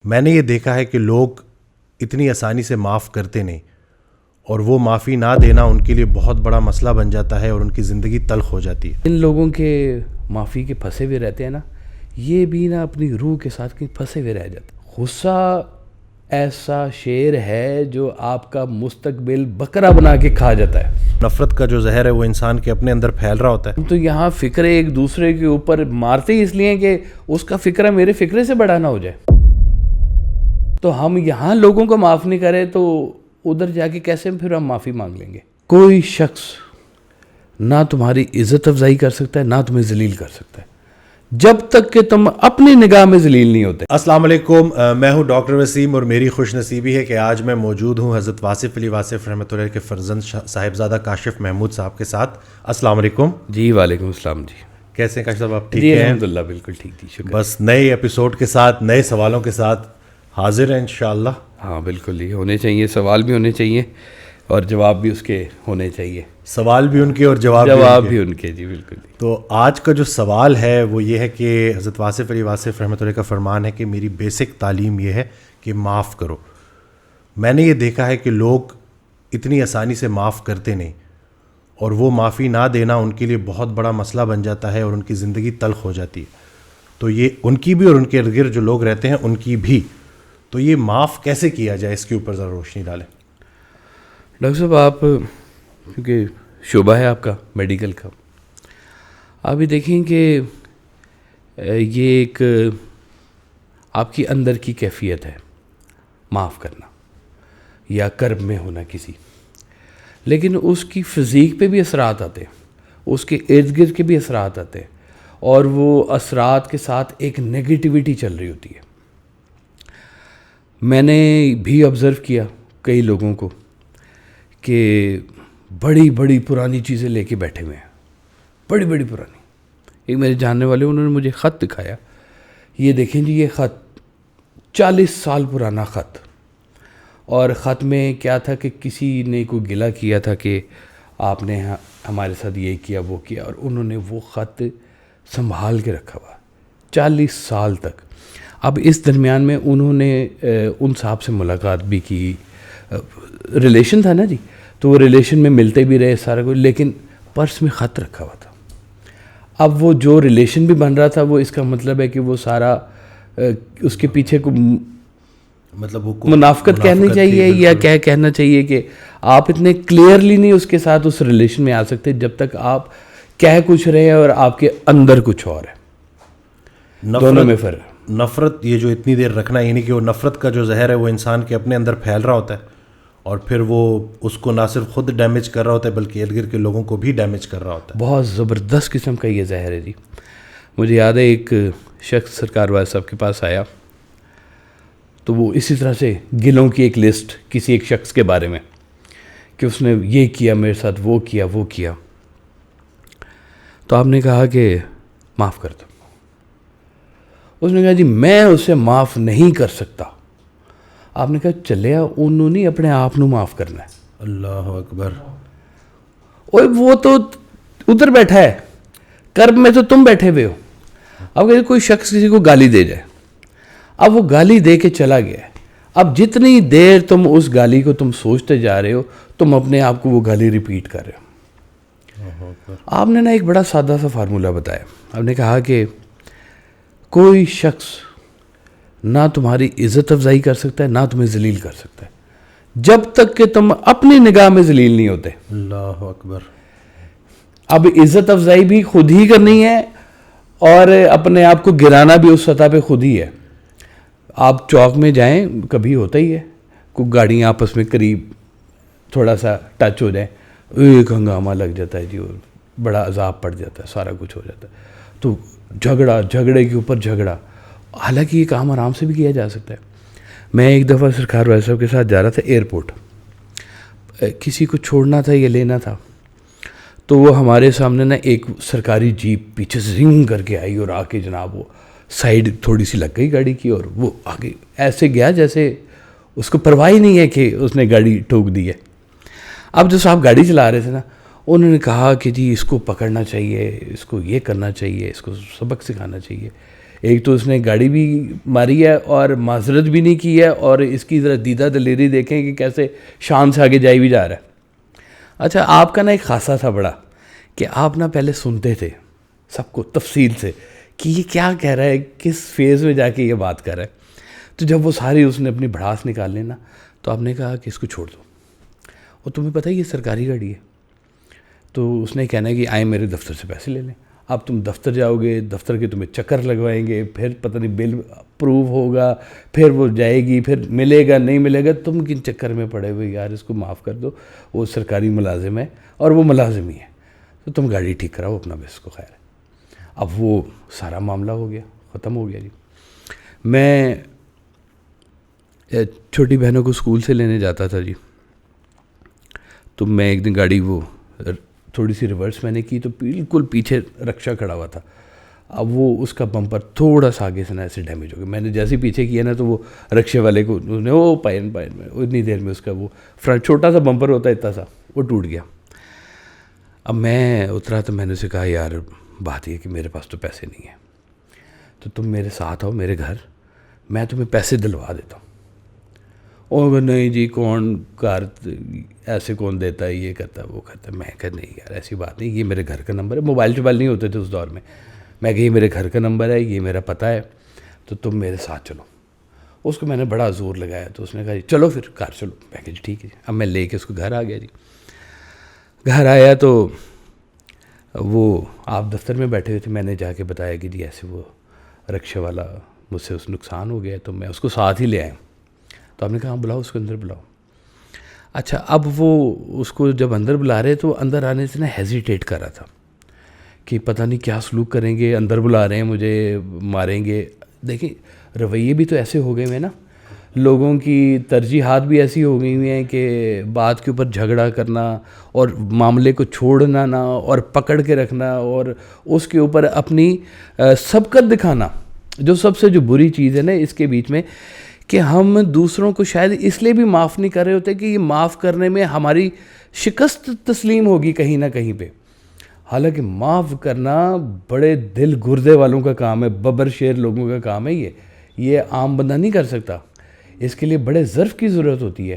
میں نے یہ دیکھا ہے کہ لوگ اتنی آسانی سے معاف کرتے نہیں، اور وہ معافی نہ دینا ان کے لیے بہت بڑا مسئلہ بن جاتا ہے اور ان کی زندگی تلخ ہو جاتی ہے۔ ان لوگوں کے معافی کے پھنسے ہوئے رہتے ہیں نا، یہ بھی نا اپنی روح کے ساتھ کہیں پھنسے ہوئے رہ جاتے ہیں۔ غصہ ایسا شیر ہے جو آپ کا مستقبل بکرا بنا کے کھا جاتا ہے۔ نفرت کا جو زہر ہے وہ انسان کے اپنے اندر پھیل رہا ہوتا ہے۔ تو یہاں فکرے ایک دوسرے کے اوپر مارتے ہی اس لیے کہ اس کا فکرہ میرے فکرے سے بڑا نہ ہو جائے۔ تو ہم یہاں لوگوں کو معاف نہیں کرے تو ادھر جا کے کیسے پھر ہم معافی مانگ لیں گے؟ کوئی شخص نہ تمہاری عزت افزائی کر سکتا ہے نہ تمہیں ذلیل کر سکتا ہے جب تک کہ تم اپنی نگاہ میں ذلیل نہیں ہوتے۔ السلام علیکم، میں ہوں ڈاکٹر وسیم، اور میری خوش نصیبی ہے کہ آج میں موجود ہوں حضرت واصف علی واصف رحمۃ اللہ کے فرزند صاحبزادہ کاشف محمود صاحب کے ساتھ۔ السلام علیکم۔ جی وعلیکم السلام۔ جی کیسے ہیں کاشف صاحب؟ آپ ٹھیک جی ہیں؟ الحمدللہ بالکل ٹھیک تھی، شکر۔ بس نئے ایپیسوڈ کے ساتھ نئے سوالوں کے ساتھ حاضر ہیں انشاءاللہ۔ ہاں بالکل، یہ ہونے چاہیے، سوال بھی ہونے چاہیے اور جواب بھی اس کے ہونے چاہیے۔ سوال بھی ان کے اور جواب بھی ان کے، جی بالکل۔ تو آج کا جو سوال ہے وہ یہ ہے کہ حضرت واصف علی واصف رحمۃ اللہ کا فرمان ہے کہ میری بیسک تعلیم یہ ہے کہ معاف کرو۔ میں نے یہ دیکھا ہے کہ لوگ اتنی آسانی سے معاف کرتے نہیں، اور وہ معافی نہ دینا ان کے لیے بہت بڑا مسئلہ بن جاتا ہے اور ان کی زندگی تلخ ہو جاتی ہے۔ تو یہ ان کی بھی اور ان کے ارد گرد جو لوگ رہتے ہیں ان کی بھی۔ تو یہ معاف کیسے کیا جائے، اس کے اوپر ذرا روشنی ڈالیں۔ ڈاکٹر صاحب، آپ کیونکہ شعبہ ہے آپ کا میڈیکل کا، آپ بھی دیکھیں کہ یہ ایک آپ کی اندر کی کیفیت ہے معاف کرنا یا کرب میں ہونا کسی، لیکن اس کی فزیک پہ بھی اثرات آتے ہیں، اس کے ارد گرد کے بھی اثرات آتے ہیں، اور وہ اثرات کے ساتھ ایک نگیٹیوٹی چل رہی ہوتی ہے۔ میں نے بھی آبزرو کیا کئی لوگوں کو کہ بڑی بڑی پرانی چیزیں لے کے بیٹھے ہوئے ہیں، بڑی بڑی پرانی۔ ایک میرے جاننے والے انہوں نے مجھے خط دکھایا، یہ دیکھیں جی، یہ خط 40 سال پرانا خط، اور خط میں کیا تھا کہ کسی نے کوئی گلہ کیا تھا کہ آپ نے ہمارے ساتھ یہ کیا وہ کیا، اور انہوں نے وہ خط سنبھال کے رکھا ہوا 40 سال تک۔ اب اس درمیان میں انہوں نے ان صاحب سے ملاقات بھی کی، ریلیشن تھا نا جی، تو وہ ریلیشن میں ملتے بھی رہے سارا کچھ، لیکن پرس میں خط رکھا ہوا تھا۔ اب وہ جو ریلیشن بھی بن رہا تھا، وہ اس کا مطلب ہے کہ وہ سارا اس کے پیچھے کو مطلب وہ منافقت کہنی چاہیے یا کیا کہنا چاہیے کہ آپ اتنے کلیئرلی نہیں اس کے ساتھ اس ریلیشن میں آ سکتے جب تک آپ کہہ کچھ رہے ہیں اور آپ کے اندر کچھ اور ہے۔ دونوں میں فرق۔ نفرت یہ جو اتنی دیر رکھنا، یعنی کہ وہ نفرت کا جو زہر ہے وہ انسان کے اپنے اندر پھیل رہا ہوتا ہے، اور پھر وہ اس کو نہ صرف خود ڈیمیج کر رہا ہوتا ہے بلکہ ارد گرد کے لوگوں کو بھی ڈیمیج کر رہا ہوتا ہے۔ بہت زبردست قسم کا یہ زہر ہے جی۔ مجھے یاد ہے ایک شخص سرکار والا صاحب کے پاس آیا، تو وہ اسی طرح سے گلوں کی ایک لسٹ کسی ایک شخص کے بارے میں کہ اس نے یہ کیا میرے ساتھ، وہ کیا وہ کیا۔ تو آپ نے کہا کہ معاف کر دو۔ اس نے کہا جی میں اسے معاف نہیں کر سکتا۔ آپ نے کہا چلے انہوں نے اپنے آپ نو معاف کرنا ہے۔ اللہ اکبر۔ اوے وہ تو ادھر بیٹھا ہے، کرب میں تو تم بیٹھے ہوئے ہو۔ اب کہ کوئی شخص کسی کو گالی دے جائے، اب وہ گالی دے کے چلا گیا ہے، اب جتنی دیر تم اس گالی کو تم سوچتے جا رہے ہو، تم اپنے آپ کو وہ گالی ریپیٹ کر رہے ہو۔ آپ نے نا ایک بڑا سادہ سا فارمولہ بتایا۔ آپ نے کہا کہ کوئی شخص نہ تمہاری عزت افزائی کر سکتا ہے نہ تمہیں ذلیل کر سکتا ہے جب تک کہ تم اپنی نگاہ میں ذلیل نہیں ہوتے۔ اللہ اکبر۔ اب عزت افزائی بھی خود ہی کرنی ہے اور اپنے آپ کو گرانا بھی اس سطح پہ خود ہی ہے۔ آپ چوک میں جائیں، کبھی ہوتا ہی ہے کوئی گاڑیاں آپس میں قریب تھوڑا سا ٹچ ہو جائیں، ایک ہنگامہ لگ جاتا ہے جی، اور بڑا عذاب پڑ جاتا ہے، سارا کچھ ہو جاتا ہے۔ تو جھگڑے کے اوپر جھگڑا، حالانکہ یہ کام آرام سے بھی کیا جا سکتا ہے۔ میں ایک دفعہ سرکار والا صاحب کے ساتھ جا رہا تھا ایئرپورٹ، کسی کو چھوڑنا تھا یا لینا تھا، تو وہ ہمارے سامنے نا ایک سرکاری جیپ پیچھے سے رنگ کر کے آئی، اور آ کے جناب وہ سائڈ تھوڑی سی لگ گئی گاڑی کی، اور وہ آگے ایسے گیا جیسے اس کو پرواہ ہی نہیں ہے کہ اس نے گاڑی ٹھوک دی ہے۔ اب جو صاحب گاڑی چلا رہے تھے نا، انہوں نے کہا کہ جی اس کو پکڑنا چاہیے، اس کو یہ کرنا چاہیے، اس کو سبق سکھانا چاہیے۔ ایک تو اس نے گاڑی بھی ماری ہے اور معذرت بھی نہیں کی ہے, اور اس کی ذرا دیدہ دلیری دیکھیں کہ کیسے شان سے آگے جائی بھی جا رہا ہے. اچھا, آپ کا نا ایک خاصہ تھا بڑا کہ آپ نا پہلے سنتے تھے سب کو تفصیل سے کہ یہ کیا کہہ رہا ہے, کس فیز میں جا کے یہ بات کر رہا ہے. تو جب وہ ساری اس نے اپنی بھڑاس نکال لی نا, تو آپ نے کہا کہ اس کو چھوڑ دو, اور تمہیں پتہ ہے یہ سرکاری گاڑی ہے. تو اس نے کہنا ہے کہ آئیں میرے دفتر سے پیسے لے لیں. اب تم دفتر جاؤ گے, دفتر کے تمہیں چکر لگوائیں گے, پھر پتہ نہیں بل اپروو ہوگا, پھر وہ جائے گی, پھر ملے گا نہیں ملے گا. تم کن چکر میں پڑے ہوئے یار, اس کو معاف کر دو, وہ سرکاری ملازم ہے اور وہ ملازم ہی ہے, تو تم گاڑی ٹھیک کراؤ اپنا, بس کو خیر ہے. اب وہ سارا معاملہ ہو گیا, ختم ہو گیا جی. میں چھوٹی بہنوں کو اسکول سے لینے جاتا تھا جی, تو میں ایک دن گاڑی وہ تھوڑی سی ریورس میں نے کی تو بالکل پیچھے رکشا کھڑا ہوا تھا. اب وہ اس کا بمپر تھوڑا سا آگے سے نا ایسے ڈیمیج ہو گیا. میں نے جیسے پیچھے کیا نا تو وہ رکشے والے کو اس نے وہ پائن میں اتنی دیر میں اس کا وہ فرنٹ چھوٹا سا بمپر ہوتا ہے اتنا سا, وہ ٹوٹ گیا. اب میں اترا تو میں نے اسے کہا یار بات یہ کہ میرے پاس تو پیسے نہیں ہیں, تو تم میرے ساتھ آؤ میرے گھر, میں تمہیں پیسے دلوا دیتا ہوں. اور نہیں جی کون کار ایسے کون دیتا ہے, یہ کرتا ہے وہ کرتا ہے. میں کہا نہیں یار ایسی بات نہیں, یہ میرے گھر کا نمبر ہے, موبائل شوبائل نہیں ہوتے تھے اس دور میں. میں کہ یہ میرے گھر کا نمبر ہے, یہ میرا پتہ ہے, تو تم میرے ساتھ چلو. اس کو میں نے بڑا زور لگایا تو اس نے کہا جی چلو پھر کار چلو. میں کہا جی ٹھیک ہے. اب میں لے کے اس کو گھر آ گیا جی. گھر آیا تو وہ آپ دفتر میں بیٹھے ہوئے تھے. میں نے جا کے بتایا کہ جی ایسے وہ رکشے والا مجھ سے اس نقصان ہو گیا, تو میں اس کو ساتھ ہی لے آیا. تو آپ نے کہا بلاؤ اس کو اندر بلاؤ. اچھا, اب وہ اس کو جب اندر بلا رہے تو اندر آنے سے نا ہیزیٹیٹ کر رہا تھا کہ پتہ نہیں کیا سلوک کریں گے, اندر بلا رہے ہیں مجھے, ماریں گے. دیکھیں رویے بھی تو ایسے ہو گئے ہوئے نا, لوگوں کی ترجیحات بھی ایسی ہو گئی ہوئی ہیں کہ بات کے اوپر جھگڑا کرنا اور معاملے کو چھوڑنا نہ اور پکڑ کے رکھنا اور اس کے اوپر اپنی سبقت دکھانا, جو سب سے جو بری چیز ہے نا اس کے بیچ میں, کہ ہم دوسروں کو شاید اس لیے بھی معاف نہیں کر رہے ہوتے کہ یہ معاف کرنے میں ہماری شکست تسلیم ہوگی کہیں نہ کہیں پہ. حالانکہ معاف کرنا بڑے دل گردے والوں کا کام ہے, ببر شیر لوگوں کا کام ہے. یہ عام بندہ نہیں کر سکتا, اس کے لیے بڑے ظرف کی ضرورت ہوتی ہے.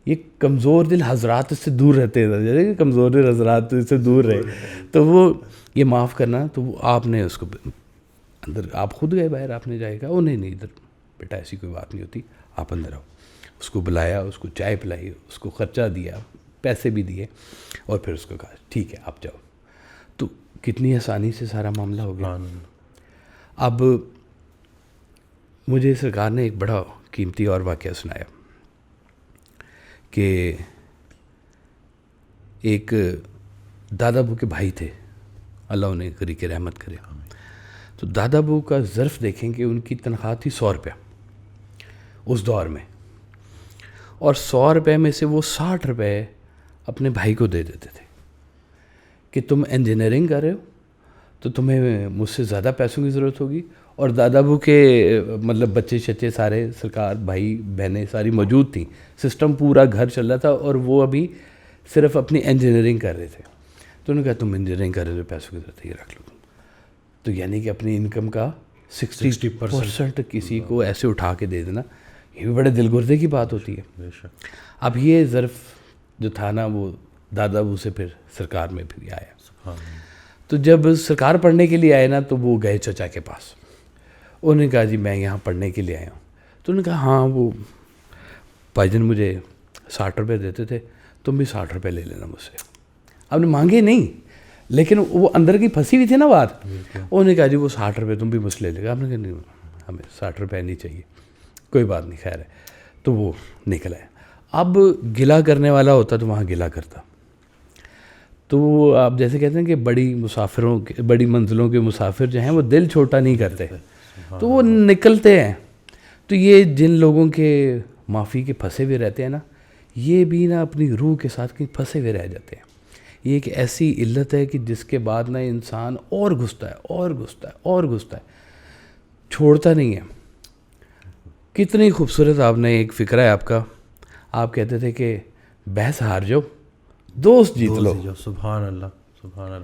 یہ کمزور دل حضرات اس سے دور رہتے ہیں, جیسے کمزور دل حضرات اس سے دور رہے, تو وہ یہ معاف کرنا, تو وہ آپ نے اس کو اندر, آپ خود گئے باہر, آپ نے جائے گا وہ نہیں ادھر بیٹا ایسی کوئی بات نہیں ہوتی, آپ اندر آؤ. اس کو بلایا, اس کو چائے پلائی, اس کو خرچہ دیا, پیسے بھی دیے, اور پھر اس کو کہا ٹھیک ہے آپ جاؤ. تو کتنی آسانی سے سارا معاملہ ہو گیا. اب مجھے سرکار نے ایک بڑا قیمتی اور واقعہ سنایا کہ ایک دادا ابو کے بھائی تھے, اللہ انہیں غریق رحمت کرے. تو دادا ابو کا ظرف دیکھیں کہ ان کی تنخواہ تھی 100 روپیہ اس دور میں, اور 100 روپے میں سے وہ 60 روپے اپنے بھائی کو دے دیتے تھے کہ تم انجینئرنگ کر رہے ہو تو تمہیں مجھ سے زیادہ پیسوں کی ضرورت ہوگی. اور دادا ابو کے مطلب بچے شچے سارے سرکار بھائی بہنیں ساری موجود تھیں, سسٹم پورا گھر چل رہا تھا, اور وہ ابھی صرف اپنی انجینئرنگ کر رہے تھے. تو انہوں نے کہا تم انجینئرنگ کر رہے ہو, پیسوں کی ضرورت ہے, یہ رکھ لو. تو یعنی کہ اپنی انکم کا 60% کسی کو ایسے اٹھا کے دے دینا, یہ بھی بڑے دل گردے کی بات ہوتی ہے. اب یہ ظرف جو تھا نا وہ دادا ابو سے پھر سرکار میں بھی آیا. تو جب سرکار پڑھنے کے لیے آئے نا تو وہ گئے چچا کے پاس. انہوں نے کہا جی میں یہاں پڑھنے کے لیے آیا ہوں. تو انہوں نے کہا ہاں وہ بھائی جان مجھے 60 روپے دیتے تھے, تم بھی 60 روپے لے لینا مجھ سے. آپ نے مانگے نہیں, لیکن وہ اندر کی پھنسی ہوئی تھی نا بات. انہوں نے کہا جی وہ 60 روپے تم بھی مجھ سے لے لے گا. آپ نے کہا نہیں ہمیں 60 روپے نہیں چاہیے, کوئی بات نہیں خیر ہے. تو وہ نکل آیا. اب گلا کرنے والا ہوتا تو وہاں گلا کرتا. تو آپ جیسے کہتے ہیں کہ بڑی منزلوں کے مسافر جو ہیں وہ دل چھوٹا نہیں کرتے, تو وہ نکلتے ہیں. تو یہ جن لوگوں کے معافی کے پھنسے ہوئے رہتے ہیں نا, یہ بھی نا اپنی روح کے ساتھ کہیں پھنسے ہوئے رہ جاتے ہیں. یہ ایک ایسی علت ہے کہ جس کے بعد نا انسان اور گھستا ہے, چھوڑتا نہیں ہے. کتنی خوبصورت آپ نے ایک فکرہ ہے آپ کا, آپ کہتے تھے کہ بحث ہار جاؤ دوست جیت لو. سبحان اللہ سبحان اللہ.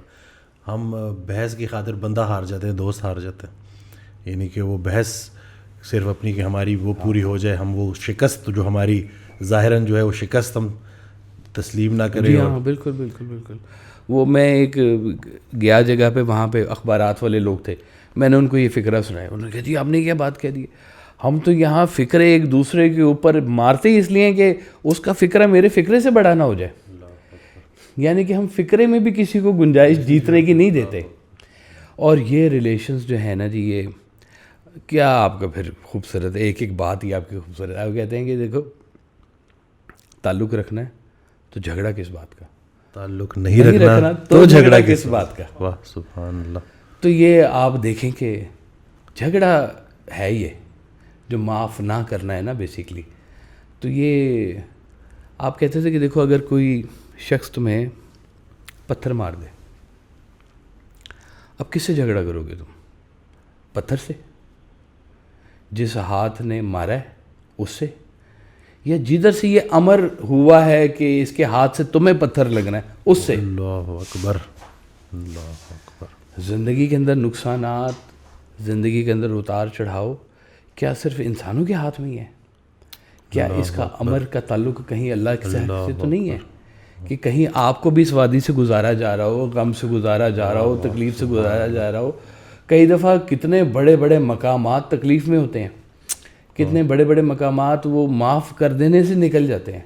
ہم بحث کی خاطر بندہ ہار جاتے ہیں, دوست ہار جاتے ہیں. یعنی کہ وہ بحث صرف اپنی کہ ہماری وہ پوری ہو جائے, ہم وہ شکست جو ہماری ظاہراً جو ہے وہ شکست ہم تسلیم نہ کریں. جی ہاں بالکل بالکل بالکل. وہ میں ایک گیا جگہ پہ, وہاں پہ اخبارات والے لوگ تھے, میں نے ان کو یہ فقرہ سنایا, انہوں نے کہا جی آپ نے کیا بات کہہ دی, ہم تو یہاں فقرے ایک دوسرے کے اوپر مارتے ہی اس لیے کہ اس کا فقرہ میرے فقرے سے بڑا نہ ہو جائے. یعنی کہ ہم فقرے میں بھی کسی کو گنجائش جیتنے کی نہیں دیتے. اور یہ ریلیشنز جو ہے نا جی, یہ کیا آپ کا پھر خوبصورت, ایک ایک بات ہی آپ کی خوبصورت. آپ کہتے ہیں کہ دیکھو تعلق رکھنا ہے تو جھگڑا کس بات کا, تعلق نہیں رکھنا تو جھگڑا کس بات کا. واہ سبحان اللہ. تو یہ آپ دیکھیں کہ جھگڑا ہے یہ جو معاف نہ کرنا ہے نا بیسیکلی. تو یہ آپ کہتے تھے کہ دیکھو اگر کوئی شخص تمہیں پتھر مار دے, اب کس سے جھگڑا کرو گے تم؟ پتھر سے, جس ہاتھ نے مارا ہے اس سے, یا جدھر سے یہ امر ہوا ہے کہ اس کے ہاتھ سے تمہیں پتھر لگنا ہے اس سے. اللہ اکبر اللہ اکبر. زندگی کے اندر نقصانات, زندگی کے اندر اتار چڑھاؤ کیا صرف انسانوں کے ہاتھ میں ہی ہے؟ کیا اس کا امر کا تعلق کہیں اللہ کے سے تو نہیں ہے کہ کہیں آپ کو بھی اس وادی سے گزارا جا رہا ہو, غم سے گزارا جا رہا ہو, تکلیف سے گزارا جا رہا ہو. کئی دفعہ کتنے بڑے بڑے مقامات تکلیف میں ہوتے ہیں, کتنے بڑے بڑے مقامات وہ معاف کر دینے سے نکل جاتے ہیں.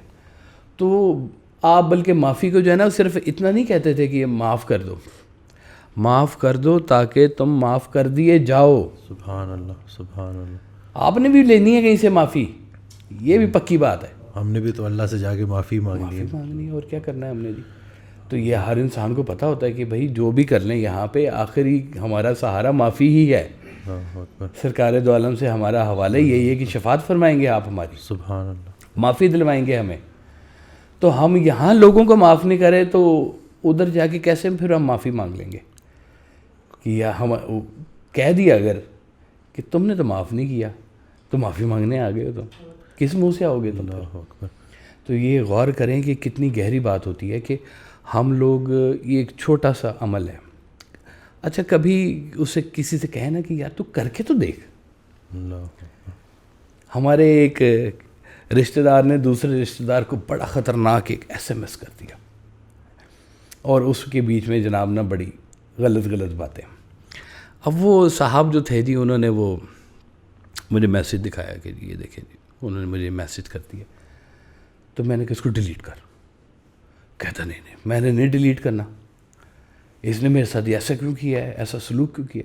تو آپ بلکہ معافی کو جو ہے نا صرف اتنا نہیں کہتے تھے کہ یہ معاف کر دو, معاف کر دو تاکہ تم معاف کر دیے جاؤ. سبحان اللہ سبحان اللہ. آپ نے بھی لینی ہے کہیں سے معافی, یہ بھی پکی بات ہے. ہم نے بھی تو اللہ سے جا کے معافی مانگنی ہے اور کیا کرنا ہے ہم نے جی. تو یہ ہر انسان کو پتہ ہوتا ہے کہ بھائی جو بھی کر لیں یہاں پہ آخری ہمارا سہارا معافی ہی ہے. سرکار دو عالم سے ہمارا حوالہ یہی ہے کہ شفاعت فرمائیں گے آپ ہماری, سبحان اللہ, معافی دلوائیں گے ہمیں. تو ہم یہاں لوگوں کو معاف نہیں کریں تو ادھر جا کے کیسے پھر ہم معافی مانگ لیں گے کہ ہم کہہ دیا اگر کہ تم نے تو معاف نہیں کیا تو معافی مانگنے آ گئے ہو, تم کس منہ سے آؤ گے تم؟ تو یہ غور کریں کہ کتنی گہری بات ہوتی ہے کہ ہم لوگ, یہ ایک چھوٹا سا عمل ہے. اچھا کبھی اسے کسی سے کہیں نا کہ یار تو کر کے تو دیکھ. ہمارے ایک رشتہ دار نے دوسرے رشتہ دار کو بڑا خطرناک ایک SMS کر دیا, اور اس کے بیچ میں جناب نا بڑی غلط باتیں. اب وہ صاحب جو تھے جی, انہوں نے وہ مجھے میسیج دکھایا کہ جی یہ دیکھیں جی, انہوں نے مجھے میسیج کر دیا. تو میں نے کہا اس کو ڈیلیٹ کر. کہتا نہیں میں نے نہیں ڈیلیٹ کرنا, اس نے میرے ساتھ ایسا کیوں کیا ہے, ایسا سلوک کیوں کیا.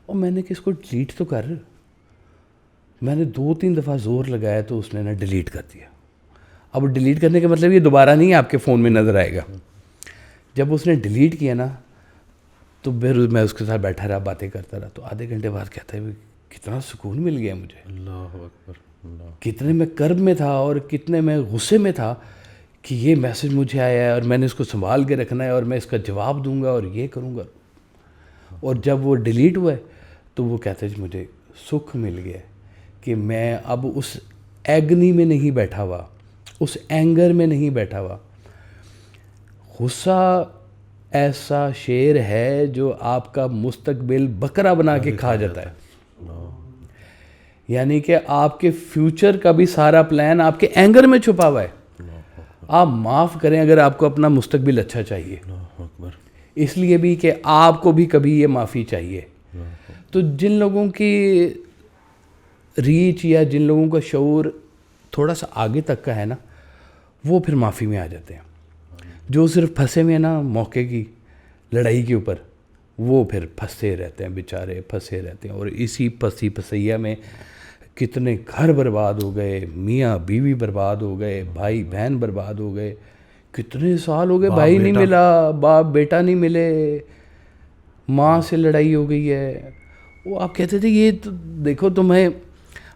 اور میں نے کہ اس کو ڈیلیٹ تو کر. میں نے 2-3 دفعہ زور لگایا تو اس نے نا ڈیلیٹ کر دیا. اب ڈیلیٹ کرنے کا مطلب یہ دوبارہ نہیں آپ کے فون میں نظر آئے گا. جب اس نے ڈیلیٹ کیا نا تو پھر میں اس کے ساتھ بیٹھا رہا, باتیں کرتا رہا. تو آدھے گھنٹے بعد کہتا ہے کتنا سکون مل گیا مجھے, اللہ اکبر اللہ. کتنے میں کرب میں تھا اور کتنے میں غصے میں تھا کہ یہ میسیج مجھے آیا ہے اور میں نے اس کو سنبھال کے رکھنا ہے اور میں اس کا جواب دوں گا اور یہ کروں گا. اور جب وہ ڈیلیٹ ہوا ہے تو وہ کہتے ہیں مجھے سکھ مل گیا کہ میں اب اس ایگنی میں نہیں بیٹھا ہوا, اس اینگر میں نہیں بیٹھا ہوا. غصہ ایسا شیر ہے جو آپ کا مستقبل بکرا بنا کے کھا جاتا ہے. یعنی کہ آپ کے فیوچر کا بھی سارا پلان آپ کے اینگر میں چھپا ہوا ہے. آپ معاف کریں اگر آپ کو اپنا مستقبل اچھا چاہیے, اس لیے بھی کہ آپ کو بھی کبھی یہ معافی چاہیے. تو جن لوگوں کی ریچ یا جن لوگوں کا شعور تھوڑا سا آگے تک کا ہے نا, وہ پھر معافی میں آ جاتے ہیں. جو صرف پھنسے میں نا موقع کی لڑائی کے اوپر, وہ پھر پھنسے رہتے ہیں بیچارے, پھنسے رہتے ہیں. اور اسی پسی پسیا میں کتنے گھر برباد ہو گئے, میاں بیوی برباد ہو گئے, بھائی بہن برباد ہو گئے. کتنے سال ہو گئے بھائی نہیں ملا, باپ بیٹا نہیں ملے, ماں سے لڑائی ہو گئی ہے. وہ آپ کہتے تھے یہ تو دیکھو تمہیں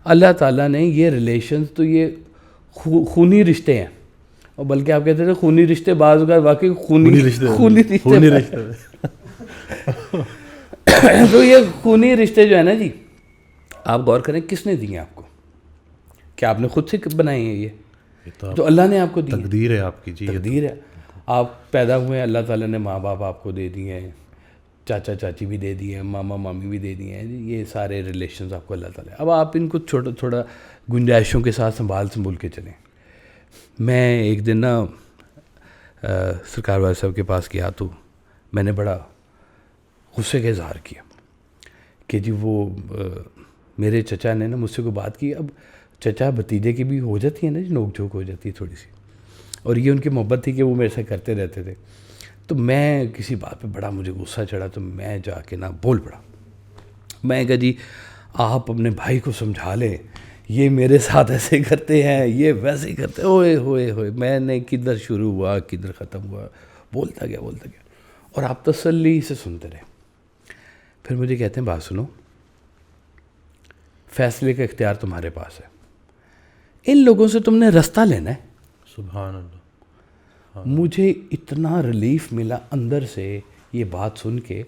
اللہ تعالیٰ نے یہ ریلیشنز تو یہ خونی رشتے ہیں, اور بلکہ آپ کہتے تھے خونی رشتے بعض اوقات واقعی خونی رشتے. تو یہ خونی رشتے جو ہے نا جی, آپ غور کریں کس نے دیے آپ کو, کیا آپ نے خود سے بنائے ہیں؟ یہ تو اللہ نے آپ کو دی, تقدیر ہے آپ کی. جی تقدیر ہے. آپ پیدا ہوئے, اللہ تعالیٰ نے ماں باپ آپ کو دے دیے ہیں, چاچا چاچی بھی دے دیے ہیں, ماما مامی بھی دے دیے ہیں, یہ سارے ریلیشنز آپ کو اللہ تعالیٰ. اب آپ ان کو تھوڑا گنجائشوں کے ساتھ سنبھول کے چلیں. میں ایک دن نا سرکار والے صاحب کے پاس گیا تو میں نے بڑا غصے کا اظہار کیا کہ جی وہ میرے چچا نے نا مجھ سے کوئی بات کی. اب چچا بھتیجے کی بھی ہو جاتی ہے نا جی, نوک جھوک ہو جاتی ہے تھوڑی سی, اور یہ ان کی محبت تھی کہ وہ میرے سے کرتے رہتے تھے. تو میں کسی بات پہ بڑا مجھے غصہ چڑھا تو میں جا کے نا بول پڑا. میں کہا جی آپ اپنے بھائی کو سمجھا لیں, یہ میرے ساتھ ایسے کرتے ہیں, یہ ویسے ہی کرتے ہیں. اوئے ہوئے ہوئے میں نے کدھر شروع ہوا کدھر ختم ہوا, بولتا گیا. اور آپ تسلی سے سنتے رہے. پھر مجھے کہتے ہیں بات سنو, فیصلے کا اختیار تمہارے پاس ہے, ان لوگوں سے تم نے رستہ لینا ہے. سبحان اللہ. مجھے اتنا ریلیف ملا اندر سے یہ بات سن کے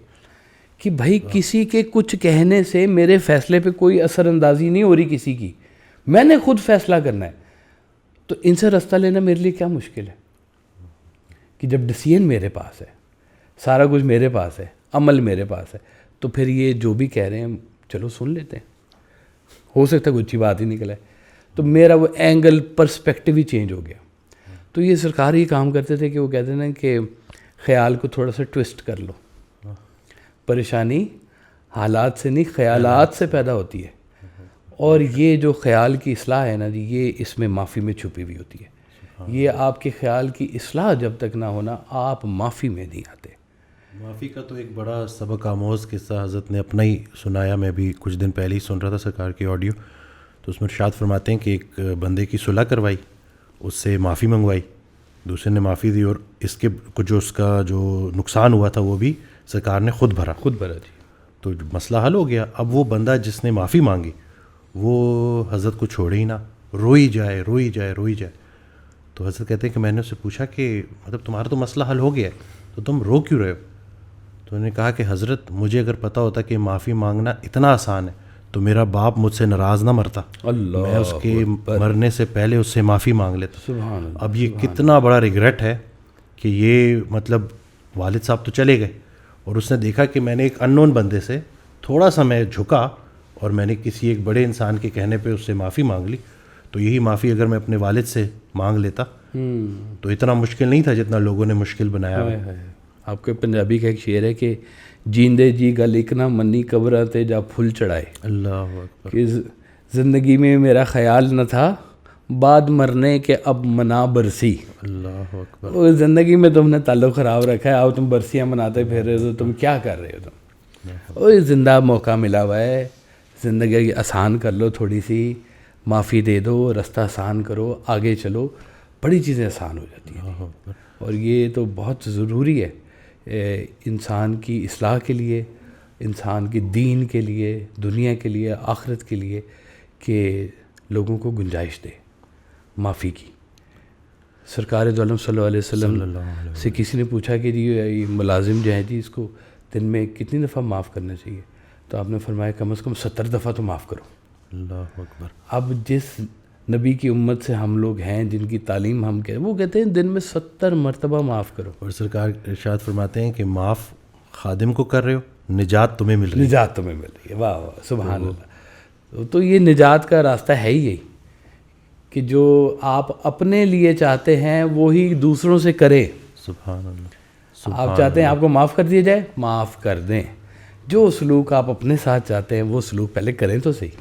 کہ بھائی کسی کے کچھ کہنے سے میرے فیصلے پہ کوئی اثر اندازی نہیں ہو رہی کسی کی, میں نے خود فیصلہ کرنا ہے. تو ان سے رستہ لینا میرے لیے کیا مشکل ہے کہ جب ڈیسیژن میرے پاس ہے, سارا کچھ میرے پاس ہے, عمل میرے پاس ہے, تو پھر یہ جو بھی کہہ رہے ہیں چلو سن لیتے ہیں, ہو سکتا ہے کوئی اچھی بات ہی نکلے. تو میرا وہ اینگل پرسپیکٹیو ہی چینج ہو گیا. تو یہ سرکار یہ کام کرتے تھے کہ وہ کہتے ہیں کہ خیال کو تھوڑا سا ٹوسٹ کر لو, پریشانی حالات سے نہیں خیالات سے پیدا ہوتی ہے, اور یہ جو خیال کی اصلاح ہے نا جی, یہ اس میں معافی میں چھپی ہوئی ہوتی ہے. یہ آپ کے خیال کی اصلاح جب تک نہ ہونا آپ معافی میں نہیں آتے. معافی کا تو ایک بڑا سبق آموز قصہ حضرت نے اپنا ہی سنایا. میں بھی کچھ دن پہلے ہی سن رہا تھا سرکار کی آڈیو, تو اس میں ارشاد فرماتے ہیں کہ ایک بندے کی صلح کروائی, اس سے معافی منگوائی, دوسرے نے معافی دی, اور اس کے کچھ اس کا جو نقصان ہوا تھا وہ بھی سرکار نے خود بھرا جی. تو مسئلہ حل ہو گیا. اب وہ بندہ جس نے معافی مانگی وہ حضرت کو چھوڑے ہی نہ, روئی جائے. تو حضرت کہتے ہیں کہ میں نے اس سے پوچھا کہ مطلب تمہارا تو مسئلہ حل ہو گیا ہے, تو تم رو کیوں رہے ہو؟ تو انہوں نے کہا کہ حضرت مجھے اگر پتہ ہوتا کہ معافی مانگنا اتنا آسان ہے تو میرا باپ مجھ سے ناراض نہ مرتا, میں اس کے مرنے سے پہلے اس سے معافی مانگ لیتا. سبحان اللہ. اب یہ کتنا بڑا ریگریٹ ہے کہ یہ مطلب والد صاحب تو چلے گئے, اور اس نے دیکھا کہ میں نے ایک ان نون بندے سے تھوڑا سا میں جھکا اور میں نے کسی ایک بڑے انسان کے کہنے پہ اس سے معافی مانگ لی, تو یہی معافی اگر میں اپنے والد سے مانگ لیتا تو اتنا مشکل نہیں تھا جتنا لوگوں نے مشکل بنایا. آپ کے پنجابی کا ایک شعر ہے کہ جیندے جی گل ایک نہ منی قبراں تے جا پھول چڑھائے. اللہ اکبر. کہ زندگی میں میرا خیال نہ تھا بعد مرنے کے اب منا برسی. اللہ اکبر. اور زندگی میں تم نے تعلق خراب رکھا ہے, اب تم برسیاں مناتے پھر رہے ہو, تم کیا کر رہے ہو تم؟ اور زندہ موقع ملا ہوا ہے, زندگی آسان کر لو, تھوڑی سی معافی دے دو, رستہ آسان کرو, آگے چلو, بڑی چیزیں آسان ہو جاتی ہیں. اور یہ تو بہت ضروری ہے انسان کی اصلاح کے لیے, انسان کی دین کے لیے, دنیا کے لیے, آخرت کے لیے, کہ لوگوں کو گنجائش دے معافی کی. سرکار دو عالم صلی اللہ علیہ وسلم سے کسی نے پوچھا کہ جی یہ ملازم جو ہیں جی اس کو دن میں کتنی دفعہ معاف کرنا چاہیے؟ تو آپ نے فرمایا کم از کم 70 دفعہ تو معاف کرو. اللہ اکبر. اب جس نبی کی امت سے ہم لوگ ہیں جن کی تعلیم ہم کہتے ہیں, وہ کہتے ہیں دن میں 70 مرتبہ معاف کرو. اور سرکار ارشاد فرماتے ہیں کہ معاف خادم کو کر رہے ہو, نجات تمہیں مل رہی ہے. نجات تمہیں مل رہی ہے. واہ واہ سبحان اللہ. تو یہ نجات کا راستہ ہے ہی یہی کہ جو آپ اپنے لیے چاہتے ہیں وہی دوسروں سے کریں. سبحان اللہ. آپ چاہتے ہیں آپ کو معاف کر دیا جائے, معاف کر دیں. جو سلوک آپ اپنے ساتھ چاہتے ہیں وہ سلوک پہلے کریں تو صحیح.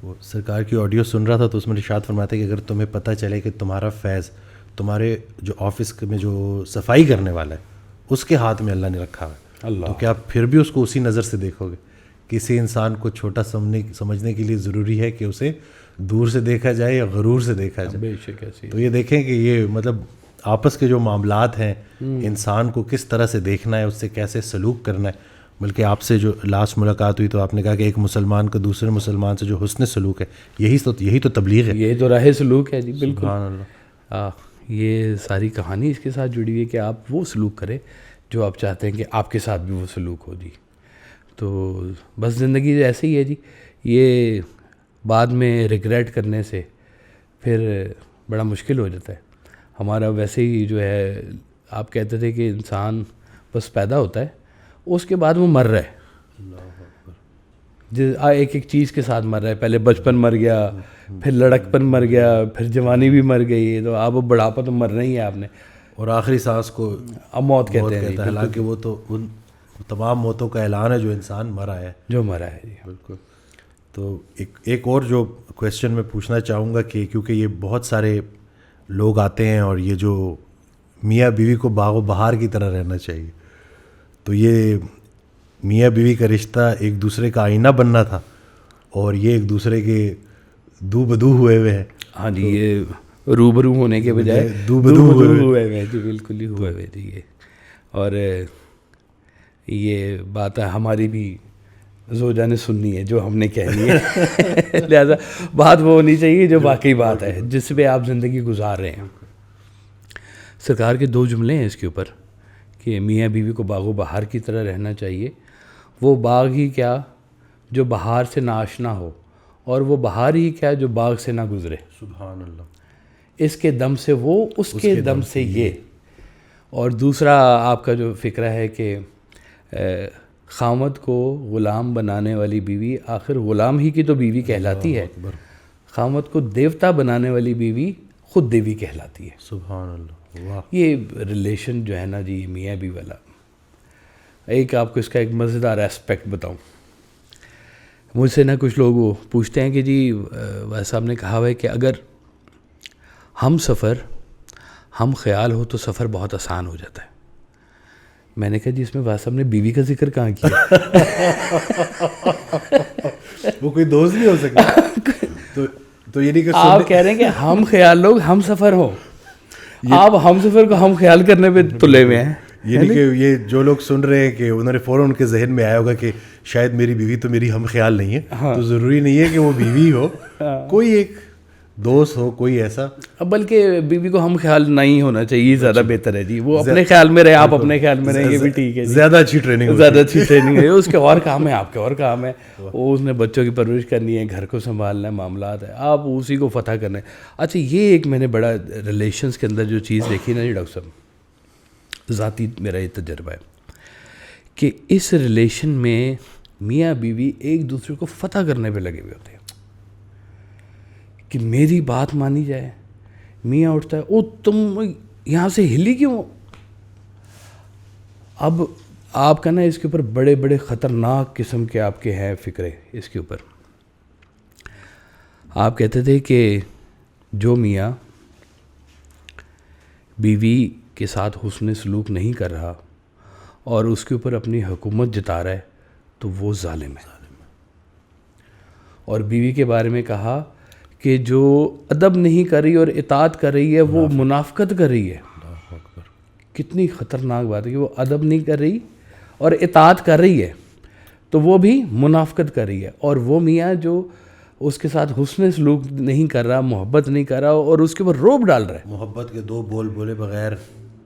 وہ سرکار کی آڈیو سن رہا تھا تو اس میں ارشاد فرماتے ہیں کہ اگر تمہیں پتہ چلے کہ تمہارا فیض تمہارے جو آفس میں جو صفائی کرنے والا ہے اس کے ہاتھ میں اللہ نے رکھا ہے, تو کیا پھر بھی اس کو اسی نظر سے دیکھو گے؟ کسی انسان کو چھوٹا سمجھنے کے لیے ضروری ہے کہ اسے دور سے دیکھا جائے یا غرور سے دیکھا جائے. بے شک ایسی. تو یہ دیکھیں کہ یہ مطلب آپس کے جو معاملات ہیں انسان کو کس طرح سے دیکھنا ہے, اس سے کیسے سلوک کرنا ہے. بلکہ آپ سے جو لاسٹ ملاقات ہوئی تو آپ نے کہا کہ ایک مسلمان کا دوسرے مسلمان سے جو حسن سلوک ہے یہی تو تبلیغ ہے, یہی تو راہ سلوک ہے جی. بالکل. سبحان اللہ. یہ ساری کہانی اس کے ساتھ جڑی ہوئی ہے کہ آپ وہ سلوک کریں جو آپ چاہتے ہیں کہ آپ کے ساتھ بھی وہ سلوک ہو جی. تو بس زندگی ایسے ہی ہے جی. یہ بعد میں ریگریٹ کرنے سے پھر بڑا مشکل ہو جاتا ہے. ہمارا ویسے ہی جو ہے آپ کہتے تھے کہ انسان بس پیدا ہوتا ہے اس کے بعد وہ مر رہا ہے, ایک ایک چیز کے ساتھ مر رہا ہے. پہلے بچپن مر گیا, پھر لڑکپن مر گیا, پھر جوانی بھی مر گئی, تو اب بڑھاپا تو مرنا ہی ہے آپ نے, اور آخری سانس کو اب موت کہتے ہیں. حالانکہ وہ تو ان تمام موتوں کا اعلان ہے جو انسان مرا ہے, جو مرا ہے. جی بالکل. تو ایک اور جو کویشچن میں پوچھنا چاہوں گا کہ کیونکہ یہ بہت سارے لوگ آتے ہیں اور یہ جو میاں بیوی کو باغ و بہار کی طرح رہنا چاہیے, تو یہ میاں بیوی کا رشتہ ایک دوسرے کا آئینہ بننا تھا اور یہ ایک دوسرے کے دو بدو ہوئے ہوئے ہیں. ہاں جی, یہ روبرو ہونے کے بجائے دو بدو ہوئے ہوئے ہیں. جی بالکل ہی ہوئے ہوئے جی. اور یہ بات ہماری بھی زوجہ نے سننی ہے جو ہم نے کہنی ہے, لہذا بات وہ ہونی چاہیے جو واقعی بات ہے جس پہ آپ زندگی گزار رہے ہیں. سرکار کے 2 جملے ہیں اس کے اوپر کہ میاں بیوی کو باغ و بہار کی طرح رہنا چاہیے. وہ باغ ہی کیا جو بہار سے ناآشنا ہو, اور وہ بہار ہی کیا جو باغ سے نہ گزرے. سبحان اللہ. اس کے دم سے وہ, اس کے دم سے یہ. اور دوسرا آپ کا جو فکرہ ہے کہ خامد کو غلام بنانے والی بیوی آخر غلام ہی کی تو بیوی کہلاتی ہے, خامد کو دیوتا بنانے والی بیوی خود دیوی کہلاتی ہے. سبحان اللہ. واہ. یہ ریلیشن جو ہے نا جی میاں بیوی والا, ایک آپ کو اس کا ایک مزیدار اسپیکٹ بتاؤں. مجھ سے نا کچھ لوگ پوچھتے ہیں کہ جی ویسا صاحب نے کہا ہوا ہے کہ اگر ہم خیال ہو تو سفر بہت آسان ہو جاتا ہے. میں نے کہا جی اس میں ویسا صاحب نے بیوی کا ذکر کہاں کیا؟ وہ کوئی دوست نہیں ہو سکتا. تو یہ نہیں کہ آپ کہہ رہے ہیں کہ ہم خیال لوگ ہم سفر ہو, آپ ہم سفر کو ہم خیال کرنے پہ تلے ہوئے ہیں. یعنی کہ یہ جو لوگ سن رہے ہیں کہ انہوں نے فوراً ان کے ذہن میں آیا ہوگا کہ شاید میری بیوی تو میری ہم خیال نہیں ہے, تو ضروری نہیں ہے کہ وہ بیوی ہو, کوئی ایک دوست ہو, کوئی ایسا. بلکہ بیوی کو ہم خیال نہیں ہونا چاہیے, زیادہ بہتر ہے جی. وہ اپنے خیال میں رہے, آپ اپنے خیال میں رہیں گے بھی ٹھیک ہے. زیادہ اچھی ٹریننگ ہے. اس کے اور کام ہے, آپ کے اور کام ہے. وہ اس نے بچوں کی پرورش کرنی ہے, گھر کو سنبھالنا ہے, معاملات ہے, آپ اسی کو فتح کرنا ہے. اچھا یہ ایک میں نے بڑا ریلیشنس کے اندر جو چیز دیکھی نا جی ڈاکٹر صاحب, ذاتی میرا یہ تجربہ ہے کہ اس ریلیشن میں میاں بیوی ایک دوسرے کو فتح کرنے پہ لگے ہوئے ہوتے ہیں کہ میری بات مانی جائے. میاں اٹھتا ہے, او تم یہاں سے ہلی کیوں؟ اب آپ کا نا اس کے اوپر بڑے بڑے خطرناک قسم کے آپ کے ہیں فکرے اس کے اوپر. آپ کہتے تھے کہ جو میاں بیوی کے ساتھ حسن سلوک نہیں کر رہا اور اس کے اوپر اپنی حکومت جتا رہا ہے تو وہ ظالم ہے. اور بیوی کے بارے میں کہا کہ جو ادب نہیں کر رہی اور اطاعت کر رہی ہے وہ منافقت کر رہی ہے. کتنی خطرناک بات ہے کہ وہ ادب نہیں کر رہی اور اطاعت کر رہی ہے تو وہ بھی منافقت کر رہی ہے. اور وہ میاں جو اس کے ساتھ حسن سلوک نہیں کر رہا, محبت نہیں کر رہا اور اس کے اوپر روب ڈال رہا ہے, محبت کے 2 بول بولے بغیر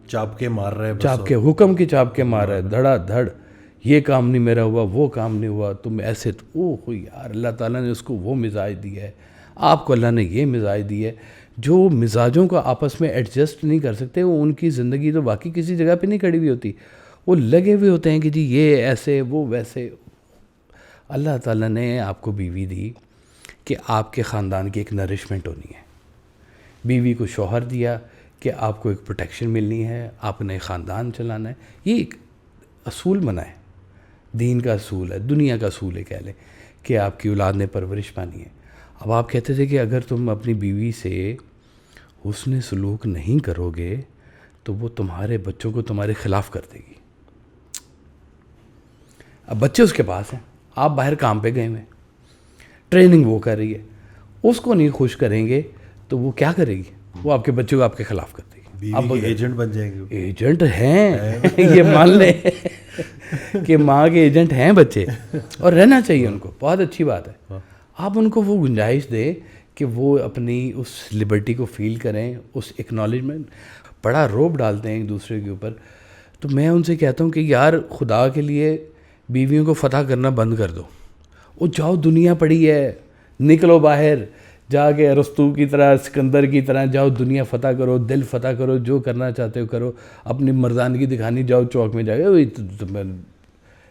چاپکے مار رہے ہیں, چاپ کے حکم کے چاپ کے مار رہا ہے, دھڑا دھڑ, یہ کام نہیں میرا ہوا, وہ کام نہیں ہوا, تم ایسے. اوہ یار, اللہ تعالیٰ نے اس کو وہ مزاج دیا ہے, آپ کو اللہ نے یہ مزاج دی ہے. جو مزاجوں کو آپس میں ایڈجسٹ نہیں کر سکتے وہ ان کی زندگی تو باقی کسی جگہ پہ نہیں کھڑی ہوئی ہوتی. وہ لگے ہوئے ہوتے ہیں کہ جی یہ ایسے وہ ویسے. اللہ تعالیٰ نے آپ کو بیوی دی کہ آپ کے خاندان کی ایک نرشمنٹ ہونی ہے. بیوی کو شوہر دیا کہ آپ کو ایک پروٹیکشن ملنی ہے, آپ نے خاندان چلانا ہے. یہ ایک اصول بنا ہے, دین کا اصول ہے, دنیا کا اصول ہے کہہ لیں کہ آپ کی اولاد نے پرورش پانی ہے. اب آپ کہتے تھے کہ اگر تم اپنی بیوی سے حسن سلوک نہیں کرو گے تو وہ تمہارے بچوں کو تمہارے خلاف کر دے گی. اب بچے اس کے پاس ہیں, آپ باہر کام پہ گئے ہوئے, ٹریننگ وہ کر رہی ہے, اس کو نہیں خوش کریں گے تو وہ کیا کرے گی؟ وہ آپ کے بچوں کو آپ کے خلاف کر دے گی. آپ ایجنٹ بن جائیں گے. ایجنٹ ہیں یہ مان لیں کہ ماں کے ایجنٹ ہیں بچے, اور رہنا چاہیے ان کو, بہت اچھی بات ہے. آپ ان کو وہ گنجائش دیں کہ وہ اپنی اس لبرٹی کو فیل کریں, اس ایکنالجمنٹ. بڑا روب ڈالتے ہیں ایک دوسرے کے اوپر. تو میں ان سے کہتا ہوں کہ یار خدا کے لیے بیویوں کو فتح کرنا بند کر دو. وہ جاؤ, دنیا پڑی ہے, نکلو باہر, جا کے ارسطو کی طرح سکندر کی طرح جاؤ, دنیا فتح کرو, دل فتح کرو, جو کرنا چاہتے ہو کرو, اپنی مردانگی دکھانی جاؤ چوک میں جا کے.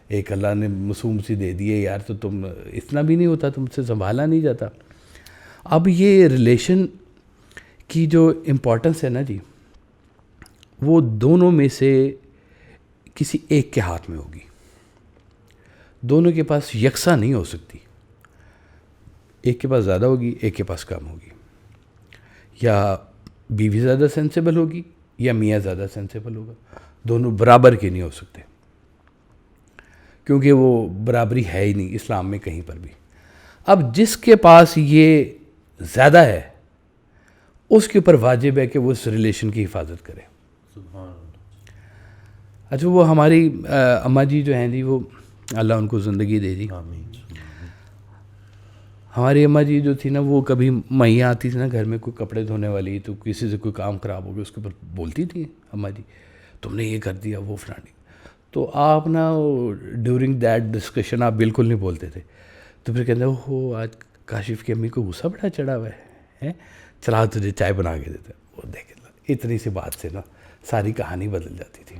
ایک اللہ نے معصوم سی دے دیے یار، تو تم اتنا بھی نہیں ہوتا، تم سے سنبھالا نہیں جاتا. اب یہ ریلیشن کی جو امپورٹنس ہے نا جی، وہ دونوں میں سے کسی ایک کے ہاتھ میں ہوگی. دونوں کے پاس یکساں نہیں ہو سکتی. ایک کے پاس زیادہ ہوگی، ایک کے پاس کم ہوگی. یا بیوی زیادہ سینسیبل ہوگی یا میاں زیادہ سینسیبل ہوگا. دونوں برابر کے نہیں ہو سکتے، کیونکہ وہ برابری ہے ہی نہیں اسلام میں کہیں پر بھی. اب جس کے پاس یہ زیادہ ہے اس کے اوپر واجب ہے کہ وہ اس ریلیشن کی حفاظت کرے. اچھا، وہ ہماری اماں جی جو ہیں جی، وہ اللہ ان کو زندگی دے دی. ہماری اماں جی جو تھی نا، وہ کبھی میاں آتی تھی نا گھر میں، کوئی کپڑے دھونے والی تو کسی سے کوئی کام خراب ہو گیا، اس کے اوپر بولتی تھی اماں جی تم نے یہ کر دیا وہ فلانی. تو آپ نا ڈیورنگ دیٹ ڈسکشن آپ بالکل نہیں بولتے تھے. تو پھر کہتے ہو آج کاشف کی امی کو غصہ بڑا چڑھا ہوا ہے، چلا تجھے چائے بنا کے دیتے. وہ دیکھ اتنی سی بات سے نا ساری کہانی بدل جاتی تھی.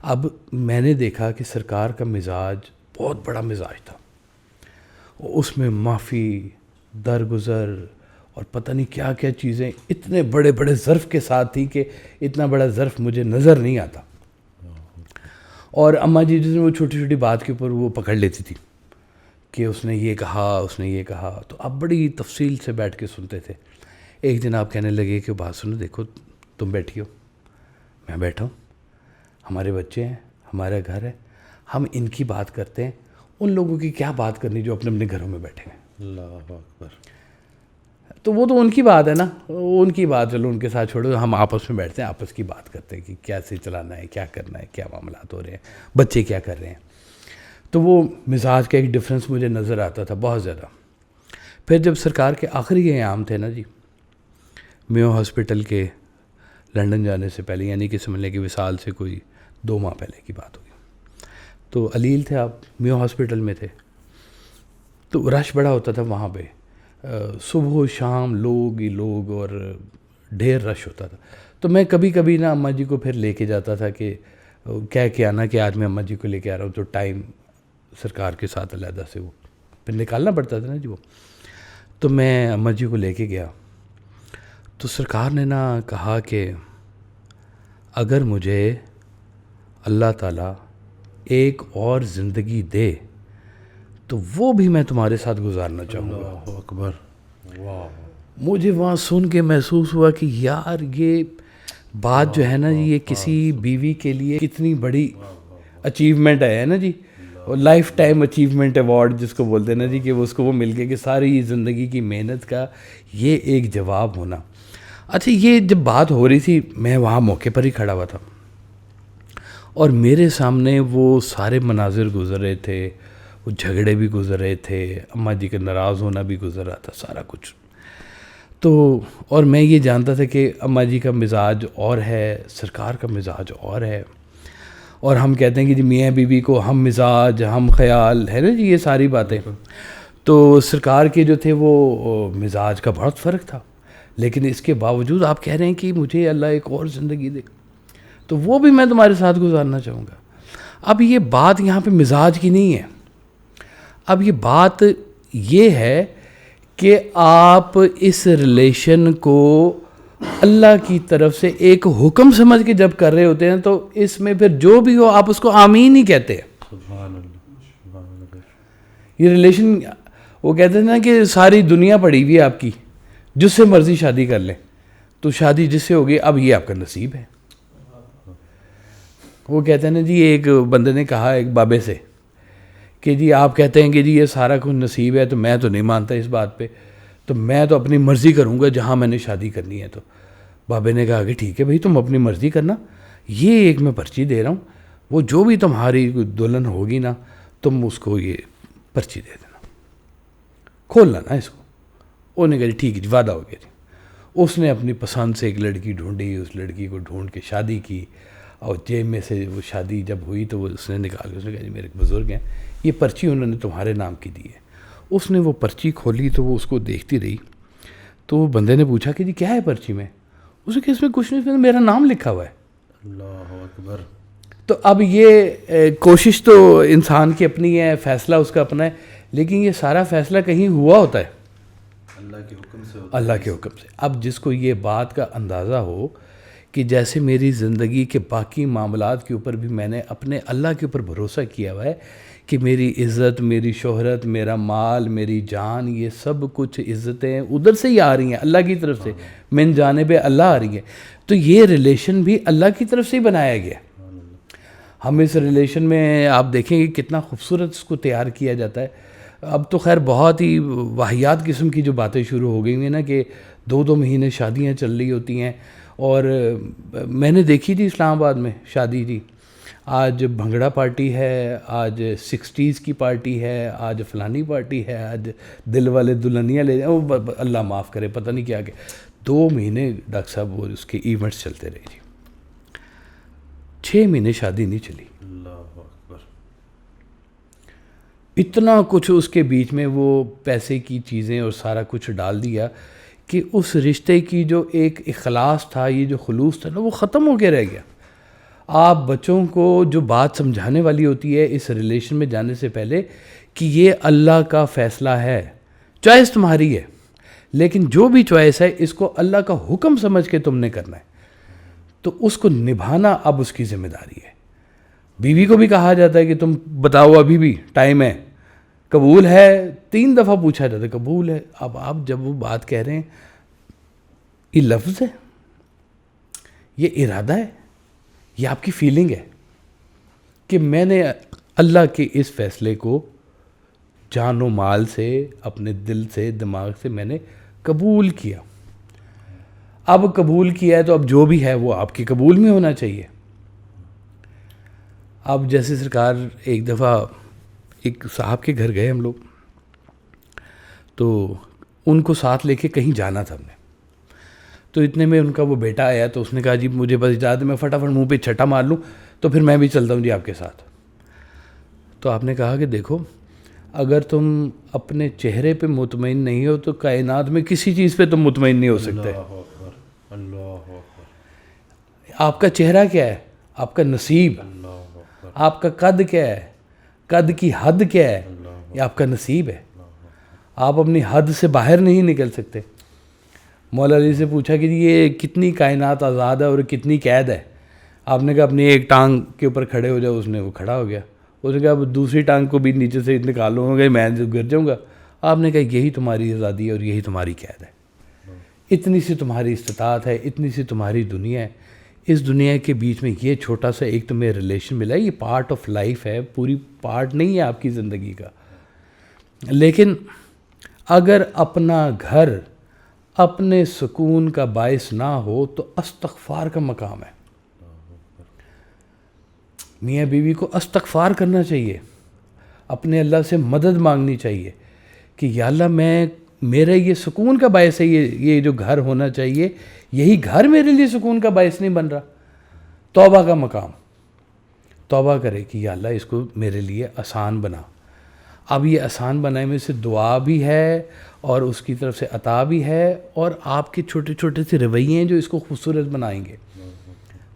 اب میں نے دیکھا کہ سرکار کا مزاج بہت بڑا مزاج تھا. اس میں معافی، درگزر اور پتہ نہیں کیا کیا چیزیں اتنے بڑے بڑے ظرف کے ساتھ تھی کہ اتنا بڑا ظرف مجھے نظر نہیں آتا. اور اماں جی جس میں وہ چھوٹی چھوٹی بات کے اوپر وہ پکڑ لیتی تھی کہ اس نے یہ کہا، اس نے یہ کہا. تو اب بڑی تفصیل سے بیٹھ کے سنتے تھے. ایک دن آپ کہنے لگے کہ بات سنو، دیکھو تم بیٹھی ہو، میں بیٹھا ہوں، ہمارے بچے ہیں، ہمارا گھر ہے، ہم ان کی بات کرتے ہیں، ان لوگوں کی کیا بات کرنی جو اپنے اپنے گھروں میں بیٹھے ہیں. اللہ اکبر. تو وہ تو ان کی بات ہے نا، ان کی بات چلو ان کے ساتھ چھوڑو، ہم آپس میں بیٹھتے ہیں، آپس کی بات کرتے ہیں کہ کیسے چلانا ہے، کیا کرنا ہے، کیا معاملات ہو رہے ہیں، بچے کیا کر رہے ہیں. تو وہ مزاج کا ایک ڈفرینس مجھے نظر آتا تھا بہت زیادہ. پھر جب سرکار کے آخری ایام تھے نا جی، میو ہاسپٹل کے لنڈن جانے سے پہلے، یعنی کہ سمجھ لیں کہ وصال سے کوئی 2 ماہ پہلے کی بات ہوگی. تو علیل تھے آپ، میو ہاسپٹل میں تھے. تو رش بڑا ہوتا تھا وہاں پہ، صبح و شام لوگ ہی لوگ، اور ڈھیر رش ہوتا تھا. تو میں کبھی کبھی نا اماں جی کو پھر لے کے جاتا تھا کہ کہہ کے آنا کہ آج میں اماں جی کو لے کے آ رہا ہوں. تو ٹائم سرکار کے ساتھ علیحدہ سے وہ پھر نکالنا پڑتا تھا نا جی وہ. تو میں اماں جی کو لے کے گیا. تو سرکار نے نا کہا کہ اگر مجھے اللہ تعالیٰ ایک اور زندگی دے تو وہ بھی میں تمہارے ساتھ گزارنا چاہوں گا. اللہ اکبر. واہ. مجھے وہاں سن کے محسوس ہوا کہ یار یہ بات جو ہے نا، یہ کسی بیوی کے لیے کتنی بڑی اچیومنٹ ہے نا جی. اور لائف ٹائم اچیومنٹ ایوارڈ جس کو بولتے ہیں نا جی، کہ اس کو وہ مل گیا کہ ساری زندگی کی محنت کا یہ ایک جواب ہونا. اچھا، یہ جب بات ہو رہی تھی میں وہاں موقع پر ہی کھڑا ہوا تھا، اور میرے سامنے وہ سارے مناظر گزر رہے تھے، وہ جھگڑے بھی گزر رہے تھے، اماں جی کا ناراض ہونا بھی گزر رہا تھا، سارا کچھ. تو اور میں یہ جانتا تھا کہ اماں جی کا مزاج اور ہے، سرکار کا مزاج اور ہے. اور ہم کہتے ہیں کہ جی میاں بیوی کو ہم مزاج، ہم خیال ہے نا جی، یہ ساری باتیں. تو سرکار کے جو تھے وہ مزاج کا بہت فرق تھا. لیکن اس کے باوجود آپ کہہ رہے ہیں کہ مجھے اللہ ایک اور زندگی دے تو وہ بھی میں تمہارے ساتھ گزارنا چاہوں گا. اب یہ بات یہاں پہ مزاج کی نہیں ہے. اب یہ بات یہ ہے کہ آپ اس ریلیشن کو اللہ کی طرف سے ایک حکم سمجھ کے جب کر رہے ہوتے ہیں تو اس میں پھر جو بھی ہو آپ اس کو آمین ہی کہتے ہیں. سبحان اللہ. یہ ریلیشن وہ کہتے ہیں نا کہ ساری دنیا پڑی ہوئی ہے آپ کی، جس سے مرضی شادی کر لیں، تو شادی جس سے ہوگی اب یہ آپ کا نصیب ہے. وہ کہتے ہیں نا جی، ایک بندے نے کہا ایک بابے سے کہ جی آپ کہتے ہیں کہ جی یہ سارا کچھ نصیب ہے، تو میں تو نہیں مانتا اس بات پہ، تو میں تو اپنی مرضی کروں گا جہاں میں نے شادی کرنی ہے. تو بابے نے کہا کہ ٹھیک ہے بھائی، تم اپنی مرضی کرنا، یہ ایک میں پرچی دے رہا ہوں، وہ جو بھی تمہاری دلہن ہوگی نا تم اس کو یہ پرچی دے دینا، کھولنا نا اس کو. انہوں نے کہا جی ٹھیک ہے جی، وعدہ ہو گیا جی. اس نے اپنی پسند سے ایک لڑکی ڈھونڈی، اس لڑکی کو ڈھونڈ کے شادی کی، اور جیب میں سے وہ شادی جب ہوئی تو وہ اس نے نکال کے اس نے کہا جی میرے بزرگ ہیں، یہ پرچی انہوں نے تمہارے نام کی دی ہے. اس نے وہ پرچی کھولی تو وہ اس کو دیکھتی رہی. تو بندے نے پوچھا کہ جی کیا ہے پرچی میں؟ اس نے کہا اس میں کچھ نہیں، اس میں میرا نام لکھا ہوا ہے. اللہ اکبر. تو اب یہ کوشش تو انسان کی اپنی ہے, فیصلہ اس کا اپنا ہے, لیکن یہ سارا فیصلہ کہیں ہوا ہوتا ہے اللہ کے حکم سے, اللہ کے حکم سے. اب جس کو یہ بات کا اندازہ ہو کہ جیسے میری زندگی کے باقی معاملات کے اوپر بھی میں نے اپنے اللہ کے اوپر بھروسہ کیا ہوا ہے کہ میری عزت, میری شہرت, میرا مال, میری جان, یہ سب کچھ عزتیں ادھر سے ہی آ رہی ہیں, اللہ کی طرف سے, من جانب اللہ آ رہی ہیں. تو یہ ریلیشن بھی اللہ کی طرف سے ہی بنایا گیا. ہم اس ریلیشن میں آپ دیکھیں گے کتنا خوبصورت اس کو تیار کیا جاتا ہے. اب تو خیر بہت ہی واہیات قسم کی جو باتیں شروع ہو گئی ہیں نا کہ 2 مہینے شادیاں چل رہی ہوتی ہیں. اور میں نے دیکھی تھی اسلام آباد میں شادی تھی, آج بھنگڑا پارٹی ہے, آج 60s کی پارٹی ہے, آج فلانی پارٹی ہے, آج دل والے دلہنیاں لے جائیں, وہ اللہ معاف کرے پتہ نہیں کیا کہ 2 مہینے ڈاکٹر صاحب وہ اس کے ایونٹس چلتے رہے جی. 6 مہینے شادی نہیں چلی. اللہ اکبر. اتنا کچھ اس کے بیچ میں وہ پیسے کی چیزیں اور سارا کچھ ڈال دیا کہ اس رشتے کی جو ایک اخلاص تھا, یہ جو خلوص تھا نا, وہ ختم ہو کے رہ گیا. آپ بچوں کو جو بات سمجھانے والی ہوتی ہے اس ریلیشن میں جانے سے پہلے کہ یہ اللہ کا فیصلہ ہے, چوائس تمہاری ہے, لیکن جو بھی چوائس ہے اس کو اللہ کا حکم سمجھ کے تم نے کرنا ہے, تو اس کو نبھانا اب اس کی ذمہ داری ہے. بیوی کو بھی کہا جاتا ہے کہ تم بتاؤ ابھی بھی ٹائم ہے, قبول ہے, 3 دفعہ پوچھا جاتا ہے قبول ہے. اب آپ جب وہ بات کہہ رہے ہیں, یہ لفظ ہے, یہ ارادہ ہے, یہ آپ کی فیلنگ ہے کہ میں نے اللہ کے اس فیصلے کو جان و مال سے, اپنے دل سے, دماغ سے میں نے قبول کیا. اب قبول کیا ہے تو اب جو بھی ہے وہ آپ کے قبول میں ہونا چاہیے. اب جیسے سرکار ایک دفعہ ایک صاحب کے گھر گئے ہم لوگ, تو ان کو ساتھ لے کے کہیں جانا تھا ہم نے. تو اتنے میں ان کا وہ بیٹا آیا تو اس نے کہا جی مجھے بس اجازت ہے, میں فٹافٹ منہ پہ چھٹا مار لوں تو پھر میں بھی چلتا ہوں جی آپ کے ساتھ. تو آپ نے کہا کہ دیکھو اگر تم اپنے چہرے پہ مطمئن نہیں ہو تو کائنات میں کسی چیز پہ تم مطمئن نہیں ہو سکتے. آپ کا چہرہ کیا ہے, آپ کا نصیب, آپ کا قد کیا ہے, قد کی حد کیا ہے, یہ آپ کا نصیب ہے. آپ اپنی حد سے باہر نہیں نکل سکتے. مولا علی سے پوچھا کہ یہ کتنی کائنات آزاد ہے اور کتنی قید ہے. آپ نے کہا اپنی ایک ٹانگ کے اوپر کھڑے ہو جاؤ. اس نے وہ کھڑا ہو گیا. اس نے کہا اب دوسری ٹانگ کو بھی نیچے سے نکالوں گا, میں گر جاؤں گا. آپ نے کہا یہی تمہاری آزادی ہے اور یہی تمہاری قید ہے. اتنی سی تمہاری استطاعت ہے, اتنی سی تمہاری دنیا ہے. اس دنیا کے بیچ میں یہ چھوٹا سا ایک تمہیں ریلیشن ملا ہے, یہ پارٹ آف لائف ہے, پوری پارٹ نہیں ہے آپ کی زندگی کا. لیکن اگر اپنا گھر اپنے سکون کا باعث نہ ہو تو استغفار کا مقام ہے. میاں بیوی کو استغفار کرنا چاہیے, اپنے اللہ سے مدد مانگنی چاہیے کہ یا اللہ میرا یہ سکون کا باعث ہے, یہ جو گھر ہونا چاہیے یہی گھر میرے لیے سکون کا باعث نہیں بن رہا. توبہ کا مقام, توبہ کرے کہ یا اللہ اس کو میرے لیے آسان بنا. اب یہ آسان بنائے میں سے دعا بھی ہے اور اس کی طرف سے عطا بھی ہے, اور آپ کے چھوٹے چھوٹے سے رویے ہیں جو اس کو خوبصورت بنائیں گے.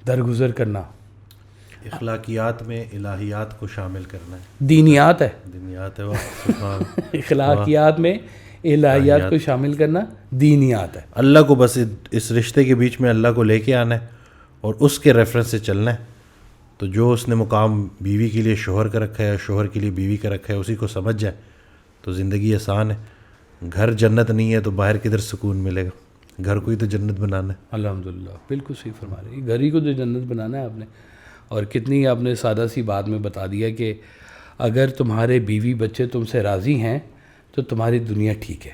درگزر کرنا, اخلاقیات میں الہیات کو شامل کرنا ہے, دینیات ہے, دنیات ہے. اخلاقیات میں الہیات کو شامل کرنا دینیات ہے. اللہ کو بس اس رشتے کے بیچ میں اللہ کو لے کے آنا ہے اور اس کے ریفرنس سے چلنا ہے. تو جو اس نے مقام بیوی کے لیے شوہر کا رکھا ہے, شوہر کے لیے بیوی کا رکھا ہے, اسی کو سمجھ جائے تو زندگی آسان ہے. گھر جنت نہیں ہے تو باہر کدھر سکون ملے گا. گھر کو ہی تو جنت بنانا ہے. الحمدللہ, بالکل صحیح فرما رہے ہیں. گھر ہی کو جو جنت بنانا ہے آپ نے. اور کتنی آپ نے سادہ سی بات میں بتا دیا کہ اگر تمہارے بیوی بچے تم سے راضی ہیں تو تمہاری دنیا ٹھیک ہے,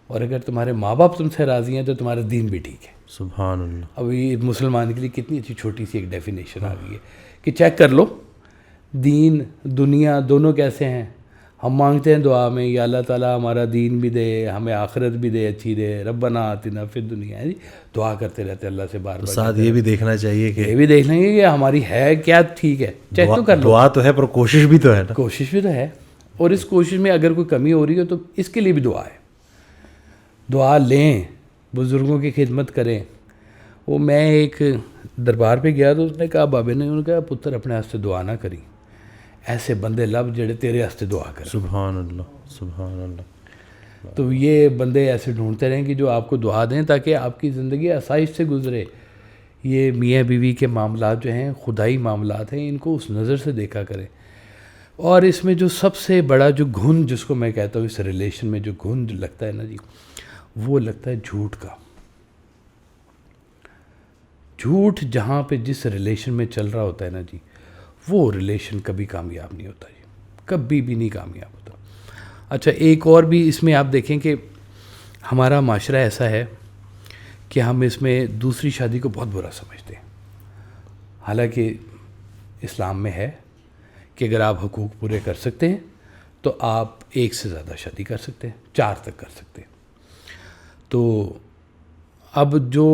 اور اگر تمہارے ماں باپ تم سے راضی ہیں تو تمہارا دین بھی ٹھیک ہے. سبحان اللہ. ابھی مسلمان کے لیے کتنی اچھی چھوٹی سی ایک ڈیفینیشن آ گئی ہے کہ چیک کر لو دین دنیا دونوں کیسے ہیں. ہم مانگتے ہیں دعا میں یا اللہ تعالیٰ ہمارا دین بھی دے, ہمیں آخرت بھی دے اچھی دے, ربنا آتنا فی الدنیا, دعا کرتے رہتے اللہ سے بار بار. ساتھ یہ بھی دیکھنا چاہیے کہ یہ بھی دیکھ لیں گے کہ ہماری ہے کیا ٹھیک ہے. چیک تو کر لو. دعا تو ہے پر کوشش بھی تو ہے نا. کوشش بھی تو ہے, اور اس کوشش میں اگر کوئی کمی ہو رہی ہو تو اس کے لیے بھی دعا ہے. دعا لیں, بزرگوں کی خدمت کریں, وہ میں ایک دربار پہ گیا تو اس نے کہا بابے نے، انہوں نے کہا پتر اپنے واسطے دعا نہ کری، ایسے بندے لب جڑے تیرے واسطے دعا کریں. سبحان اللہ، سبحان اللہ. تو یہ بندے ایسے ڈھونڈتے رہیں کہ جو آپ کو دعا دیں تاکہ آپ کی زندگی آسائش سے گزرے. یہ میاں بیوی کے معاملات جو ہیں خدائی معاملات ہیں، ان کو اس نظر سے دیکھا کریں. اور اس میں جو سب سے بڑا جو گھن جس کو میں کہتا ہوں اس ریلیشن میں جو گھن لگتا ہے نا جی، وہ لگتا ہے جھوٹ کا. جھوٹ جہاں پہ جس ریلیشن میں چل رہا ہوتا ہے نا جی، وہ ریلیشن کبھی کامیاب نہیں ہوتا جی، کبھی بھی نہیں کامیاب ہوتا. اچھا ایک اور بھی اس میں آپ دیکھیں کہ ہمارا معاشرہ ایسا ہے کہ ہم اس میں دوسری شادی کو بہت برا سمجھتے ہیں. حالانکہ اسلام میں ہے کہ اگر آپ حقوق پورے کر سکتے ہیں تو آپ ایک سے زیادہ شادی کر سکتے ہیں، 4 تک کر سکتے ہیں. تو اب جو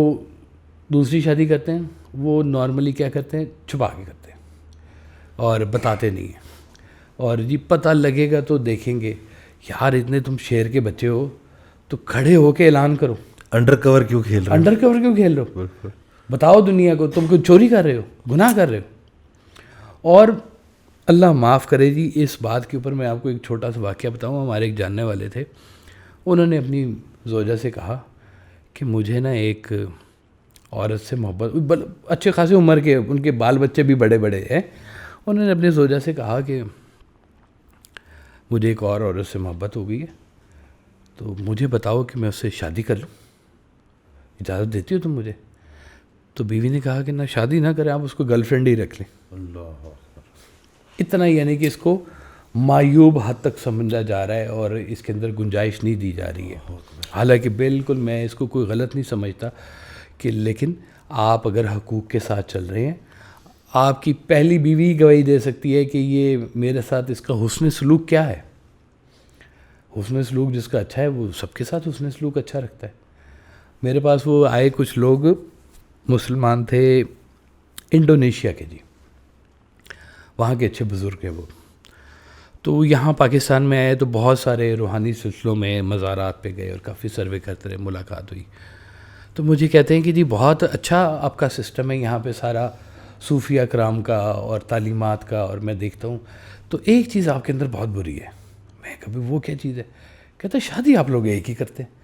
دوسری شادی کرتے ہیں وہ نارملی کیا کرتے ہیں، چھپا کے کرتے ہیں اور بتاتے نہیں ہیں. اور جی پتہ لگے گا تو دیکھیں گے یار اتنے تم شیر کے بچے ہو تو کھڑے ہو کے اعلان کرو. انڈر کور کیوں کھیل رہے انڈر کور کیوں کھیل رہے ہو؟ بتاؤ دنیا کو تم کوئی چوری کر رہے ہو، گناہ کر رہے ہو. اور اللہ معاف کرے جی، اس بات کے اوپر میں آپ کو ایک چھوٹا سا واقعہ بتاؤں. ہمارے ایک جاننے والے تھے، انہوں نے اپنی زوجہ سے کہا کہ مجھے نا ایک عورت سے محبت، اچھے خاصی عمر کے، ان کے بال بچے بھی بڑے بڑے ہیں. انہوں نے اپنی زوجہ سے کہا کہ مجھے ایک اور عورت سے محبت ہو گئی ہے، تو مجھے بتاؤ کہ میں اس سے شادی کر لوں، اجازت دیتی ہو تم مجھے؟ تو بیوی نے کہا کہ نہ شادی نہ کریں، آپ اس کو گرل فرینڈ ہی رکھ لیں. اللہ اتنا یعنی کہ اس کو معیوب حد تک سمجھا جا رہا ہے اور اس کے اندر گنجائش نہیں دی جا رہی ہے. حالانکہ بالکل میں اس کو کوئی غلط نہیں سمجھتا کہ، لیکن آپ اگر حقوق کے ساتھ چل رہے ہیں، آپ کی پہلی بیوی گواہی دے سکتی ہے کہ یہ میرے ساتھ اس کا حسن سلوک کیا ہے. حسن سلوک جس کا اچھا ہے وہ سب کے ساتھ حسن سلوک اچھا رکھتا ہے. میرے پاس وہ آئے کچھ لوگ مسلمان تھے انڈونیشیا کے جی، وہاں کے اچھے بزرگ ہیں وہ. تو یہاں پاکستان میں آئے تو بہت سارے روحانی سلسلوں میں مزارات پہ گئے اور کافی سروے کرتے رہے، ملاقات ہوئی. تو مجھے کہتے ہیں کہ جی بہت اچھا آپ کا سسٹم ہے یہاں پہ، سارا صوفیہ کرام کا اور تعلیمات کا. اور میں دیکھتا ہوں تو ایک چیز آپ کے اندر بہت بری ہے. میں کبھی وہ کیا چیز ہے؟ کہتا ہے شادی آپ لوگ ایک ہی کرتے ہیں،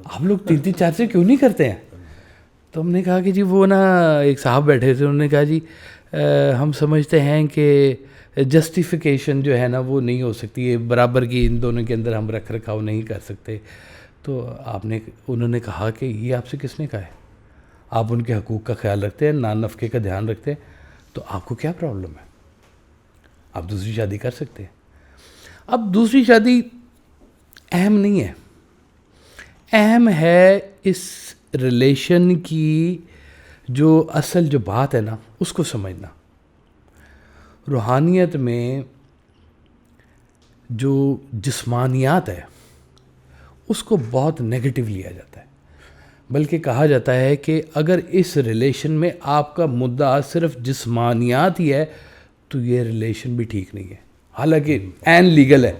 آپ لوگ 3 4 سے کیوں نہیں کرتے ہیں؟ تو ہم نے کہا کہ جی وہ نا ایک صاحب بیٹھے تھے، انہوں نے کہا جی ہم سمجھتے ہیں کہ جسٹیفیکیشن جو ہے نا وہ نہیں ہو سکتی ہے، برابر کی ان دونوں کے اندر ہم رکھ رکھاؤ نہیں کر سکتے. تو انہوں نے کہا کہ یہ آپ سے کس نے کہا ہے؟ آپ ان کے حقوق کا خیال رکھتے ہیں، نان نفقے کا دھیان رکھتے ہیں، تو آپ کو کیا پرابلم ہے؟ آپ دوسری شادی کر سکتے ہیں. اب دوسری شادی اہم نہیں ہے، اہم ہے اس ریلیشن کی جو اصل جو بات ہے نا اس کو سمجھنا. روحانیت میں جو جسمانیات ہے اس کو بہت نیگیٹو لیا جاتا ہے، بلکہ کہا جاتا ہے کہ اگر اس ریلیشن میں آپ کا مدعا صرف جسمانیات ہی ہے تو یہ ریلیشن بھی ٹھیک نہیں ہے، حالانکہ عین لیگل ہے.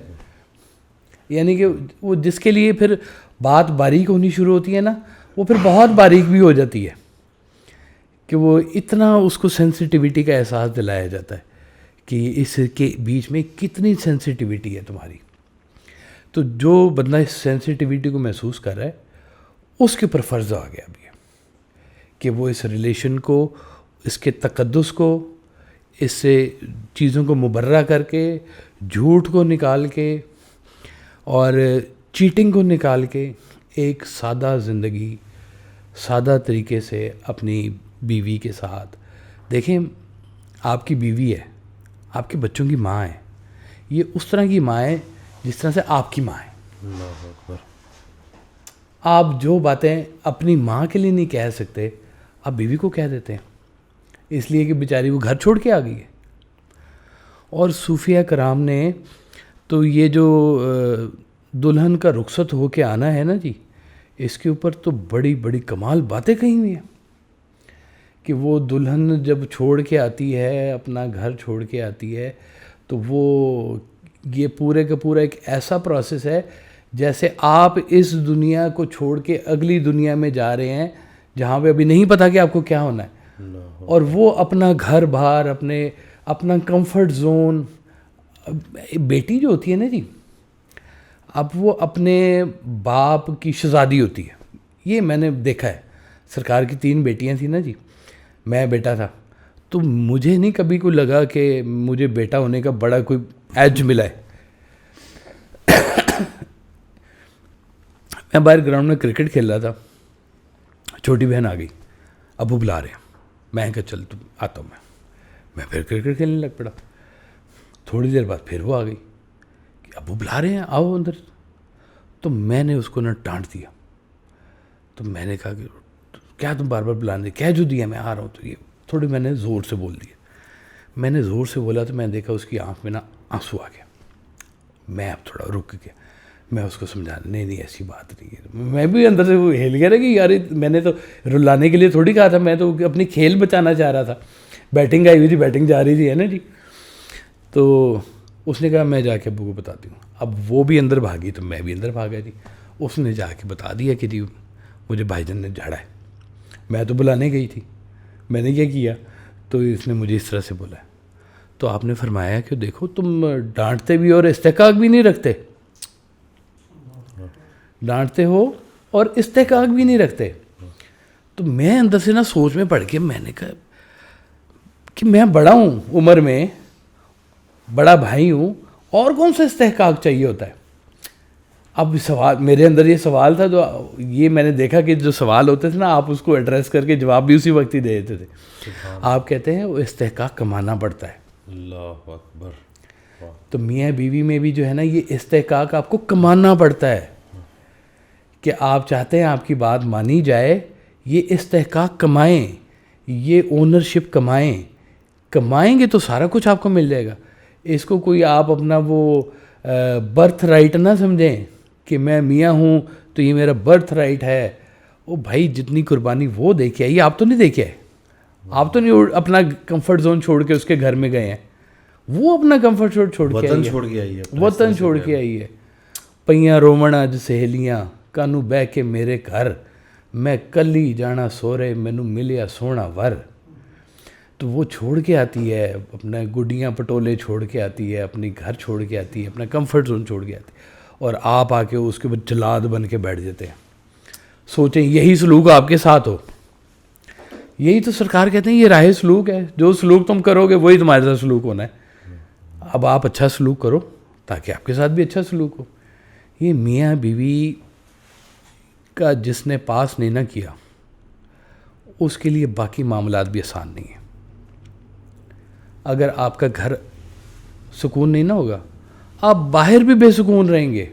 یعنی کہ وہ جس کے لیے پھر بات باریک ہونی شروع ہوتی ہے نا، وہ پھر بہت باریک بھی ہو جاتی ہے کہ وہ اتنا اس کو سینسٹیوٹی کا احساس دلایا جاتا ہے کہ اس کے بیچ میں کتنی سینسٹیوٹی ہے تمہاری. تو جو بندہ اس سینسٹیوٹی کو محسوس کر رہا ہے اس کے اوپر فرض آ گیا ابھی کہ وہ اس ریلیشن کو، اس کے تقدس کو، اس سے چیزوں کو مبرہ کر کے، جھوٹ کو نکال کے اور چیٹنگ کو نکال کے ایک سادہ زندگی، سادہ طریقے سے اپنی بیوی کے ساتھ. دیکھیں آپ کی بیوی ہے، آپ کے بچوں کی ماں ہے، یہ اس طرح کی ماں ہے جس طرح سے آپ کی ماں ہے. اللہ اکبر. آپ جو باتیں اپنی ماں کے لیے نہیں کہہ سکتے آپ بیوی کو کہہ دیتے ہیں، اس لیے کہ بیچاری وہ گھر چھوڑ کے آ گئی ہے. اور صوفیہ کرام نے تو یہ جو دلہن کا رخصت ہو کے آنا ہے نا جی، اس کے اوپر تو بڑی بڑی کمال باتیں کہی ہوئی ہیں کہ وہ دلہن جب چھوڑ کے آتی ہے، اپنا گھر چھوڑ کے آتی ہے، تو وہ یہ پورے کا پورا ایک ایسا پروسیس ہے جیسے آپ اس دنیا کو چھوڑ کے اگلی دنیا میں جا رہے ہیں جہاں پہ ابھی نہیں پتا کہ آپ کو کیا ہونا ہے. اور وہ اپنا گھر بار اپنا کمفرٹ زون. بیٹی جو ہوتی ہے نا جی, اب وہ اپنے باپ کی شہزادی ہوتی ہے. یہ میں نے دیکھا ہے. سرکار کی 3 بیٹیاں تھیں نا جی, میں بیٹا تھا, تو مجھے نہیں کبھی کوئی لگا کہ مجھے بیٹا ہونے کا بڑا کوئی ایج ملا ہے. میں باہر گراؤنڈ میں کرکٹ کھیل رہا تھا, چھوٹی بہن آ گئی, ابو بلا رہے ہیں. میں کہا چل تم آتا ہوں. میں پھر کرکٹ کھیلنے لگ پڑا. تھوڑی دیر بعد پھر وہ آ گئی کہ ابو بلا رہے ہیں آؤ اندر. تو میں نے اس کو نا ڈانٹ دیا. تو میں نے کہا کہ کیا تم بار بار بلانے, کہہ جو دیا میں آ رہا ہوں. تو یہ تھوڑی میں نے زور سے بول دیا. میں نے زور سے بولا تو میں نے دیکھا اس کی آنکھ میں نا آنسو آ گیا. میں اب تھوڑا رک گیا. میں اس کو سمجھا نہیں ایسی بات نہیں ہے. میں بھی اندر سے وہ ہل گیا نا کہ یار میں نے تو رلانے کے لیے تھوڑی کہا تھا, میں تو اپنی کھیل بچانا چاہ رہا تھا. بیٹنگ آئی ہوئی تھی, بیٹنگ جا رہی تھی ہے نا جی. تو اس نے کہا میں جا کے ابو کو بتاتی ہوں. اب وہ بھی اندر بھاگی تو میں بھی اندر بھاگا جی. اس نے جا کے بتا دیا کہ جی مجھے بھائی جان نے جھاڑا ہے. میں تو بلانے گئی تھی. میں نے کیا کیا, تو اس نے مجھے اس طرح سے بولا ہے. تو آپ نے فرمایا کہ دیکھو تم ڈانٹتے بھی اور استحقاق بھی نہیں رکھتے, ڈانٹتے ہو اور استحقاق بھی نہیں رکھتے. تو میں اندر سے نا سوچ میں پڑ کے میں نے کہا کہ میں بڑا ہوں عمر میں, بڑا بھائی ہوں, اور کون سا استحقاق چاہیے ہوتا ہے. اب سوال میرے اندر یہ سوال تھا, جو یہ میں نے دیکھا کہ جو سوال ہوتے تھے نا آپ اس کو ایڈریس کر کے جواب بھی اسی وقت ہی دے دیتے تھے. آپ کہتے ہیں وہ استحقاق کمانا پڑتا ہے. اللہ اکبر. تو میاں بیوی میں بھی جو ہے نا یہ استحقاق آپ کو کمانا پڑتا ہے کہ آپ چاہتے ہیں آپ کی بات مانی جائے, یہ استحقاق کمائیں, یہ اونرشپ کمائیں گے تو سارا کچھ آپ کو مل جائے گا. اس کو کوئی آپ اپنا وہ برتھ رائٹ نہ سمجھیں کہ میں میاں ہوں تو یہ میرا برتھ رائٹ ہے. او بھائی جتنی قربانی وہ دے کے آئی, آپ تو نہیں دے کے آئے. آپ تو نہیں اپنا کمفرٹ زون چھوڑ کے اس کے گھر میں گئے ہیں. وہ اپنا کمفرٹ زون چھوڑ کے آئی ہے, وطن چھوڑ کے آئی ہے. پئیاں رومن اج سہیلیاں کانوں بہ کے میرے گھر, میں کلی جانا سورے مینوں ملیا سونا ور. تو وہ چھوڑ کے آتی ہے, اپنا گڈیاں پٹولے چھوڑ کے آتی ہے, اپنی گھر چھوڑ کے آتی ہے, اپنا کمفرٹ زون چھوڑ کے آتی ہے, اور آپ آ کے اس کے بعد جلاد بن کے بیٹھ جاتے ہیں. سوچیں یہی سلوک آپ کے ساتھ ہو. یہی تو سرکار کہتے ہیں یہ راہ سلوک ہے, جو سلوک تم کرو گے وہی تمہارے ساتھ سلوک ہونا ہے. اب آپ اچھا سلوک کرو تاکہ آپ کے ساتھ بھی اچھا سلوک ہو. یہ میاں بیوی کا جس نے پاس نہیں نہ کیا اس کے لیے باقی معاملات بھی آسان نہیں ہیں. اگر آپ کا گھر سکون نہیں نہ ہوگا, آپ باہر بھی بے سکون رہیں گے.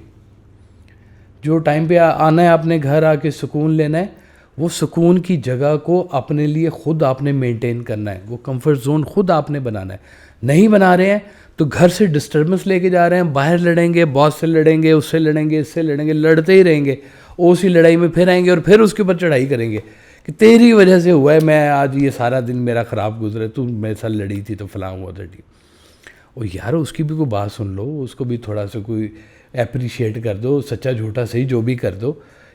جو ٹائم پہ آنا ہے آپ نے گھر آ کے سکون لینا ہے, وہ سکون کی جگہ کو اپنے لیے خود آپ نے مینٹین کرنا ہے. وہ کمفرٹ زون خود آپ نے بنانا ہے. نہیں بنا رہے ہیں تو گھر سے ڈسٹربنس لے کے جا رہے ہیں, باہر لڑیں گے, باس سے لڑیں گے, اس سے لڑیں گے, اس سے لڑیں گے, لڑتے ہی رہیں گے. اسی لڑائی میں پھر آئیں گے اور پھر اس کے اوپر چڑھائی کریں گے کہ تیری وجہ سے ہوا ہے, میں آج یہ سارا دن میرا خراب گزرے, تو میرے ساتھ لڑی تھی تو فلاں ہوا تھا. اور یار اس کی بھی کوئی بات سن لو, اس کو بھی تھوڑا سا کوئی اپریشیٹ کر دو, سچا جھوٹا صحیح جو بھی کر دو.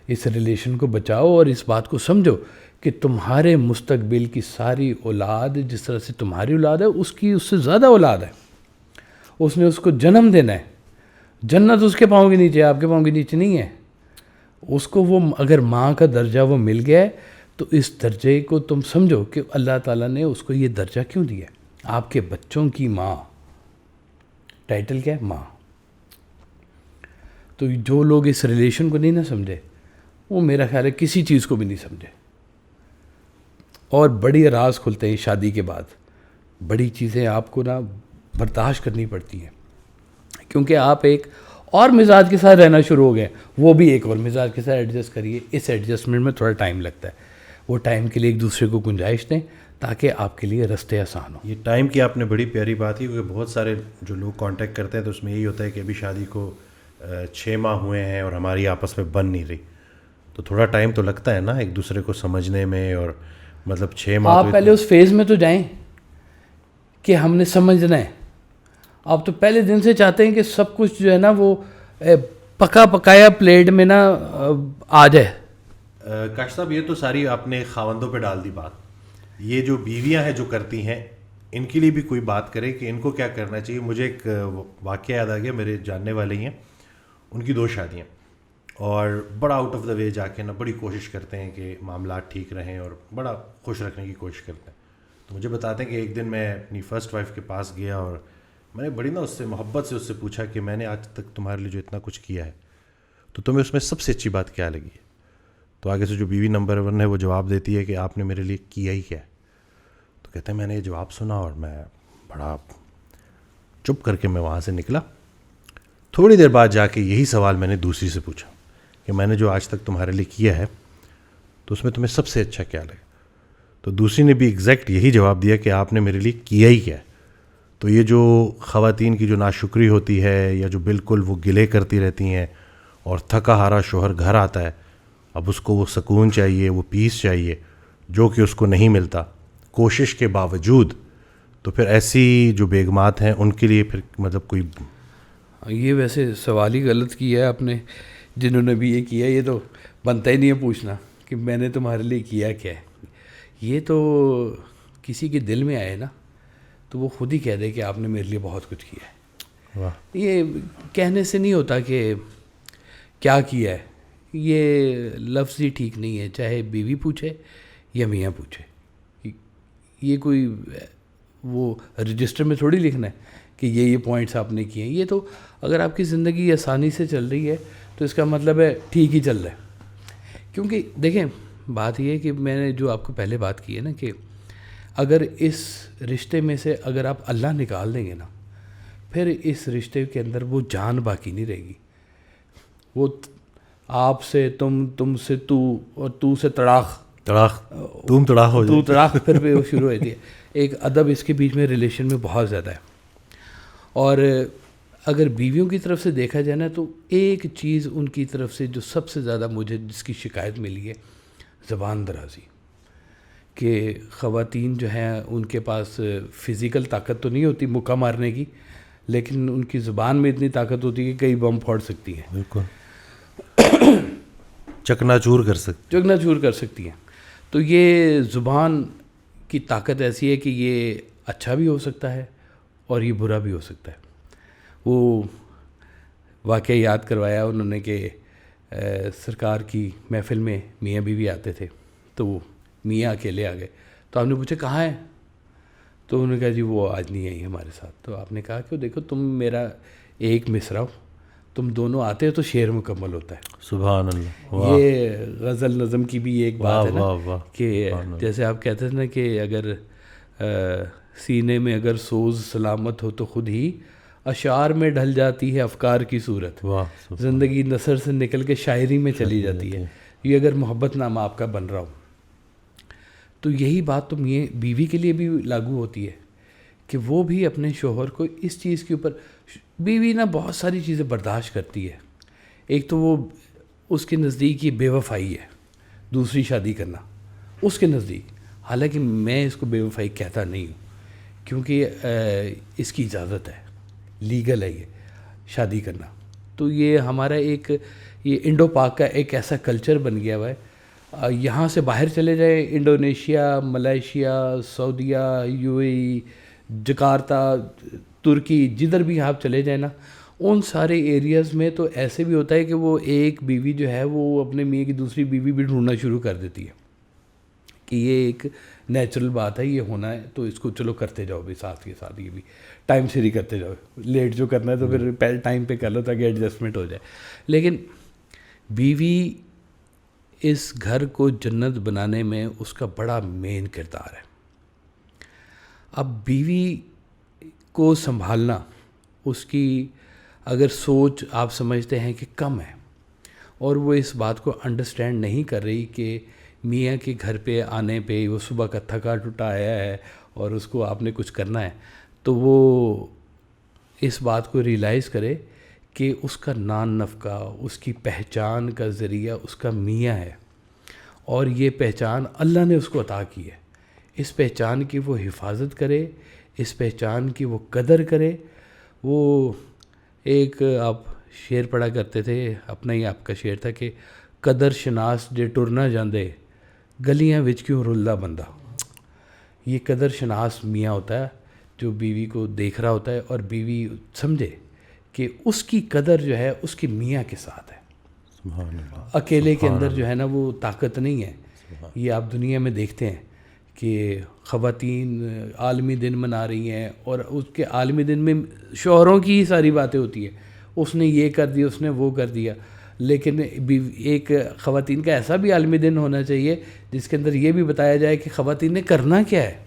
اس ریلیشن کو بچاؤ اور اس بات کو سمجھو کہ تمہارے مستقبل کی ساری اولاد جس طرح سے تمہاری اولاد ہے اس کی اس سے زیادہ اولاد ہے. اس نے اس کو جنم دینا ہے. جنت اس کے پاؤں کے نیچے, آپ کے پاؤں کے نیچے نہیں ہے. اس کو وہ اگر ماں کا درجہ وہ مل گیا ہے تو اس درجے کو تم سمجھو کہ اللہ تعالیٰ نے اس کو یہ درجہ کیوں دیا ہے. آپ کے بچوں کی ماں, ٹائٹل کیا ہے, ماں. تو جو لوگ اس ریلیشن کو نہیں نہ سمجھے وہ میرا خیال ہے کسی چیز کو بھی نہیں سمجھے. اور بڑی راز کھلتے ہیں شادی کے بعد. بڑی چیزیں آپ کو نا برداشت کرنی پڑتی ہیں کیونکہ آپ ایک اور مزاج کے ساتھ رہنا شروع ہو گئے, وہ بھی ایک اور مزاج کے ساتھ ایڈجسٹ کریے. اس ایڈجسٹمنٹ میں تھوڑا ٹائم لگتا ہے. وہ ٹائم کے لیے ایک دوسرے کو گنجائش دیں تاکہ آپ کے لیے رستے آسان ہوں. یہ ٹائم کی آپ نے بڑی پیاری بات کی, کیونکہ بہت سارے جو لوگ کانٹیکٹ کرتے ہیں تو اس میں یہی ہوتا ہے کہ ابھی شادی کو 6 ماہ ہوئے ہیں اور ہماری آپس میں بن نہیں رہی. تو تھوڑا ٹائم تو لگتا ہے نا ایک دوسرے کو سمجھنے میں, اور مطلب 6 ماہ آپ پہلے اس فیز میں تو جائیں کہ ہم نے سمجھنا ہے. آپ تو پہلے دن سے چاہتے ہیں کہ سب کچھ جو ہے نا وہ پکا پکایا پلیٹ میں نا آ جائے. کاش صاحب یہ تو ساری آپ نے خاوندوں پہ ڈال دی بات. یہ جو بیویاں ہیں جو کرتی ہیں ان کے لیے بھی کوئی بات کرے کہ ان کو کیا کرنا چاہیے. مجھے ایک واقعہ یاد آ گیا, میرے جاننے والے ہی ہیں, ان کی 2 شادیاں, اور بڑا آؤٹ آف دا وے جا کے نا بڑی کوشش کرتے ہیں کہ معاملات ٹھیک رہیں اور بڑا خوش رکھنے کی کوشش کرتے ہیں. تو مجھے بتاتے ہیں کہ ایک دن میں اپنی فرسٹ وائف کے پاس گیا اور میں نے بڑی نا اس سے محبت سے اس سے پوچھا کہ میں نے آج تک تمہارے لیے جو اتنا کچھ کیا ہے تو تمہیں اس میں سب سے اچھی بات کیا لگی ہے. تو آگے سے جو بیوی نمبر 1 ہے وہ جواب دیتی ہے کہ آپ نے میرے لیے کیا ہی کیا ہے. تو کہتے ہیں میں نے یہ جواب سنا اور میں بڑا چپ کر کے میں وہاں سے نکلا. تھوڑی دیر بعد جا کے یہی سوال میں نے دوسری سے پوچھا کہ میں نے جو آج تک تمہارے لیے کیا ہے تو اس میں تمہیں سب سے اچھا کیا لگا. تو دوسری نے بھی ایگزیکٹ یہی جواب دیا کہ آپ نے میرے لیے کیا ہی کیا ہے. تو یہ جو خواتین کی جو ناشکری ہوتی ہے یا جو بالکل وہ گلے کرتی رہتی ہیں اور تھکا ہارا شوہر گھر آتا ہے, اب اس کو وہ سکون چاہیے, وہ پیس چاہیے جو کہ اس کو نہیں ملتا کوشش کے باوجود, تو پھر ایسی جو بیگمات ہیں ان کے لیے پھر مطلب کوئی یہ ویسے سوال ہی غلط کیا ہے آپ نے. جنہوں نے بھی یہ کیا یہ تو بنتا ہی نہیں ہے پوچھنا کہ میں نے تمہارے لیے کیا کیا ہے. یہ تو کسی کے دل میں آئے نا تو وہ خود ہی کہہ دے کہ آپ نے میرے لیے بہت کچھ کیا ہے. واہ. یہ کہنے سے نہیں ہوتا کہ کیا کیا ہے, یہ لفظ ہی ٹھیک نہیں ہے, چاہے بیوی پوچھے یا میاں پوچھے. یہ کوئی وہ رجسٹر میں تھوڑی لکھنا ہے کہ یہ پوائنٹس آپ نے کیے ہیں. یہ تو اگر آپ کی زندگی آسانی سے چل رہی ہے تو اس کا مطلب ہے ٹھیک ہی چل رہا ہے. کیونکہ دیکھیں بات یہ ہے کہ میں نے جو آپ کو پہلے بات کی ہے نا کہ اگر اس رشتے میں سے اگر آپ اللہ نکال دیں گے نا پھر اس رشتے کے اندر وہ جان باقی نہیں رہے گی. وہ آپ سے تم سے تو اور تو سے تڑاخ تم تڑاخ ہو تو تڑاخ پھر بھی شروع ہوتی ہے. ایک ادب اس کے بیچ میں ریلیشن میں بہت زیادہ ہے. اور اگر بیویوں کی طرف سے دیکھا جائے نا تو ایک چیز ان کی طرف سے جو سب سے زیادہ مجھے جس کی شکایت ملی ہے زبان درازی. کہ خواتین جو ہیں ان کے پاس فزیکل طاقت تو نہیں ہوتی مکہ مارنے کی, لیکن ان کی زبان میں اتنی طاقت ہوتی ہے کہ کئی بم پھوڑ سکتی ہیں, بالکل چکنا چور کر سکتی ہیں. تو یہ زبان کی طاقت ایسی ہے کہ یہ اچھا بھی ہو سکتا ہے اور یہ برا بھی ہو سکتا ہے. وہ واقعہ یاد کروایا انہوں نے کہ سرکار کی محفل میں میاں بیوی آتے تھے تو وہ میاں اکیلے آ گئے. تو آپ نے پوچھا کہاں ہیں؟ تو انہوں نے کہا جی وہ آج نہیں آئی ہمارے ساتھ. تو آپ نے کہا کہ دیکھو تم میرا ایک مصرع ہو, تم دونوں آتے ہو تو شعر مکمل ہوتا ہے. سبحان اللہ. یہ غزل نظم کی بھی ایک بات ہے نا کہ جیسے آپ کہتے تھے نا کہ اگر سینے میں اگر سوز سلامت ہو تو خود ہی اشعار میں ڈھل جاتی ہے افکار کی صورت, زندگی نثر سے نکل کے شاعری میں چلی جاتی ہے. یہ اگر محبت نامہ آپ کا بن رہا ہو تو یہی بات تم یہ بیوی کے لیے بھی لاگو ہوتی ہے کہ وہ بھی اپنے شوہر کو اس چیز کے اوپر, بیوی نا بہت ساری چیزیں برداشت کرتی ہے. ایک تو وہ اس کے نزدیک یہ بے وفائی ہے دوسری شادی کرنا اس کے نزدیک, حالانکہ میں اس کو بے وفائی کہتا نہیں ہوں کیونکہ اس کی اجازت ہے, لیگل ہے یہ شادی کرنا. تو یہ ہمارا ایک یہ انڈو پاک کا ایک ایسا کلچر بن گیا ہوا ہے. یہاں سے باہر چلے جائیں انڈونیشیا, ملائیشیا, سعودیہ, یو اے ای, جکارتا, ترکی, جدھر بھی آپ چلے جائیں نا ان سارے ایریاز میں تو ایسے بھی ہوتا ہے کہ وہ ایک بیوی جو ہے وہ اپنے میاں کی دوسری بیوی بھی ڈھونڈنا شروع کر دیتی ہے کہ یہ ایک نیچرل بات ہے, یہ ہونا ہے تو اس کو چلو کرتے جاؤ بھی ساتھ کے ساتھ, یہ بھی ٹائم سے ہی کرتے جاؤ, لیٹ جو کرنا ہے تو پھر پہلے ٹائم پہ کر لو تاکہ ایڈجسٹمنٹ ہو جائے. لیکن بیوی اس گھر کو جنت بنانے میں اس کا بڑا مین کردار ہے. اب بیوی کو سنبھالنا, اس کی اگر سوچ آپ سمجھتے ہیں کہ کم ہے اور وہ اس بات کو انڈرسٹینڈ نہیں کر رہی کہ میاں کے گھر پہ آنے پہ وہ صبح کا تھکا ٹوٹا آیا ہے اور اس کو آپ نے کچھ کرنا ہے, تو وہ اس بات کو ریئلائز کرے کہ اس کا نان نفقہ, اس کی پہچان کا ذریعہ اس کا میاں ہے اور یہ پہچان اللہ نے اس کو عطا کی ہے. اس پہچان کی وہ حفاظت کرے, اس پہچان کی وہ قدر کرے. وہ ایک آپ شعر پڑھا کرتے تھے, اپنا ہی آپ کا شعر تھا کہ قدر شناس جے ٹر نہ جاندے گلیاں وچ کیوں رلدا بندہ. یہ قدر شناس میاں ہوتا ہے جو بیوی کو دیکھ رہا ہوتا ہے اور بیوی سمجھے کہ اس کی قدر جو ہے اس کے میاں کے ساتھ ہے. سبحان اللہ. اکیلے کے اندر جو ہے نا وہ طاقت نہیں ہے. یہ آپ دنیا میں دیکھتے ہیں کہ خواتین عالمی دن منا رہی ہیں اور اس کے عالمی دن میں شوہروں کی ہی ساری باتیں ہوتی ہیں, اس نے یہ کر دیا, اس نے وہ کر دیا. لیکن ایک خواتین کا ایسا بھی عالمی دن ہونا چاہیے جس کے اندر یہ بھی بتایا جائے کہ خواتین نے کرنا کیا ہے.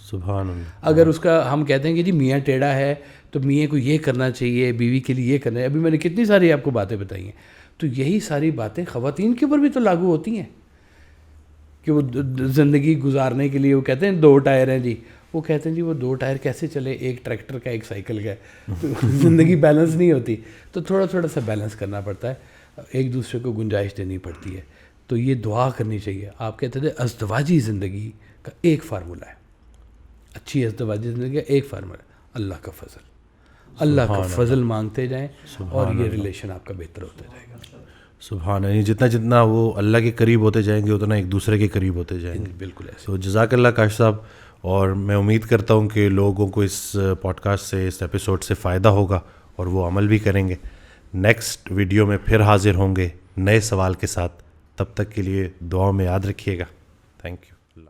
سبحان اللہ. اگر اس کا ہم کہتے ہیں کہ جی میاں ٹیڑھا ہے تو میاں کو یہ کرنا چاہیے, بیوی کے لیے یہ کرنا ہے. ابھی میں نے کتنی ساری آپ کو باتیں بتائی ہیں, تو یہی ساری باتیں خواتین کے اوپر بھی تو لاگو ہوتی ہیں کہ وہ زندگی گزارنے کے لیے وہ کہتے ہیں 2 ٹائر ہیں جی, وہ کہتے ہیں جی وہ 2 ٹائر کیسے چلے, ایک ٹریکٹر کا ایک سائیکل کا ہے, تو زندگی بیلنس نہیں ہوتی. تو تھوڑا تھوڑا سا بیلنس کرنا پڑتا ہے, ایک دوسرے کو گنجائش دینی پڑتی ہے. تو یہ دعا کرنی چاہیے. آپ کہتے تھے ازدواجی زندگی کا ایک فارمولہ ہے, اچھی ازدواجی زندگی کا ایک فارمولہ ہے, اللہ کا فضل. اللہ کا فضل مانگتے جائیں اور یہ ریلیشن آپ کا بہتر ہوتا جائے گا. سبحان اللہ. جتنا جتنا وہ اللہ کے قریب ہوتے جائیں گے اتنا ایک دوسرے کے قریب ہوتے جائیں گے. بالکل ایسے. تو جزاک اللہ کاش صاحب, اور میں امید کرتا ہوں کہ لوگوں کو اس پوڈ کاسٹ سے, اس ایپیسوڈ سے فائدہ ہوگا اور وہ عمل بھی کریں گے. نیکسٹ ویڈیو میں پھر حاضر ہوں گے نئے سوال کے ساتھ. تب تک کے لیے دعاؤں میں یاد رکھیے گا. Thank you.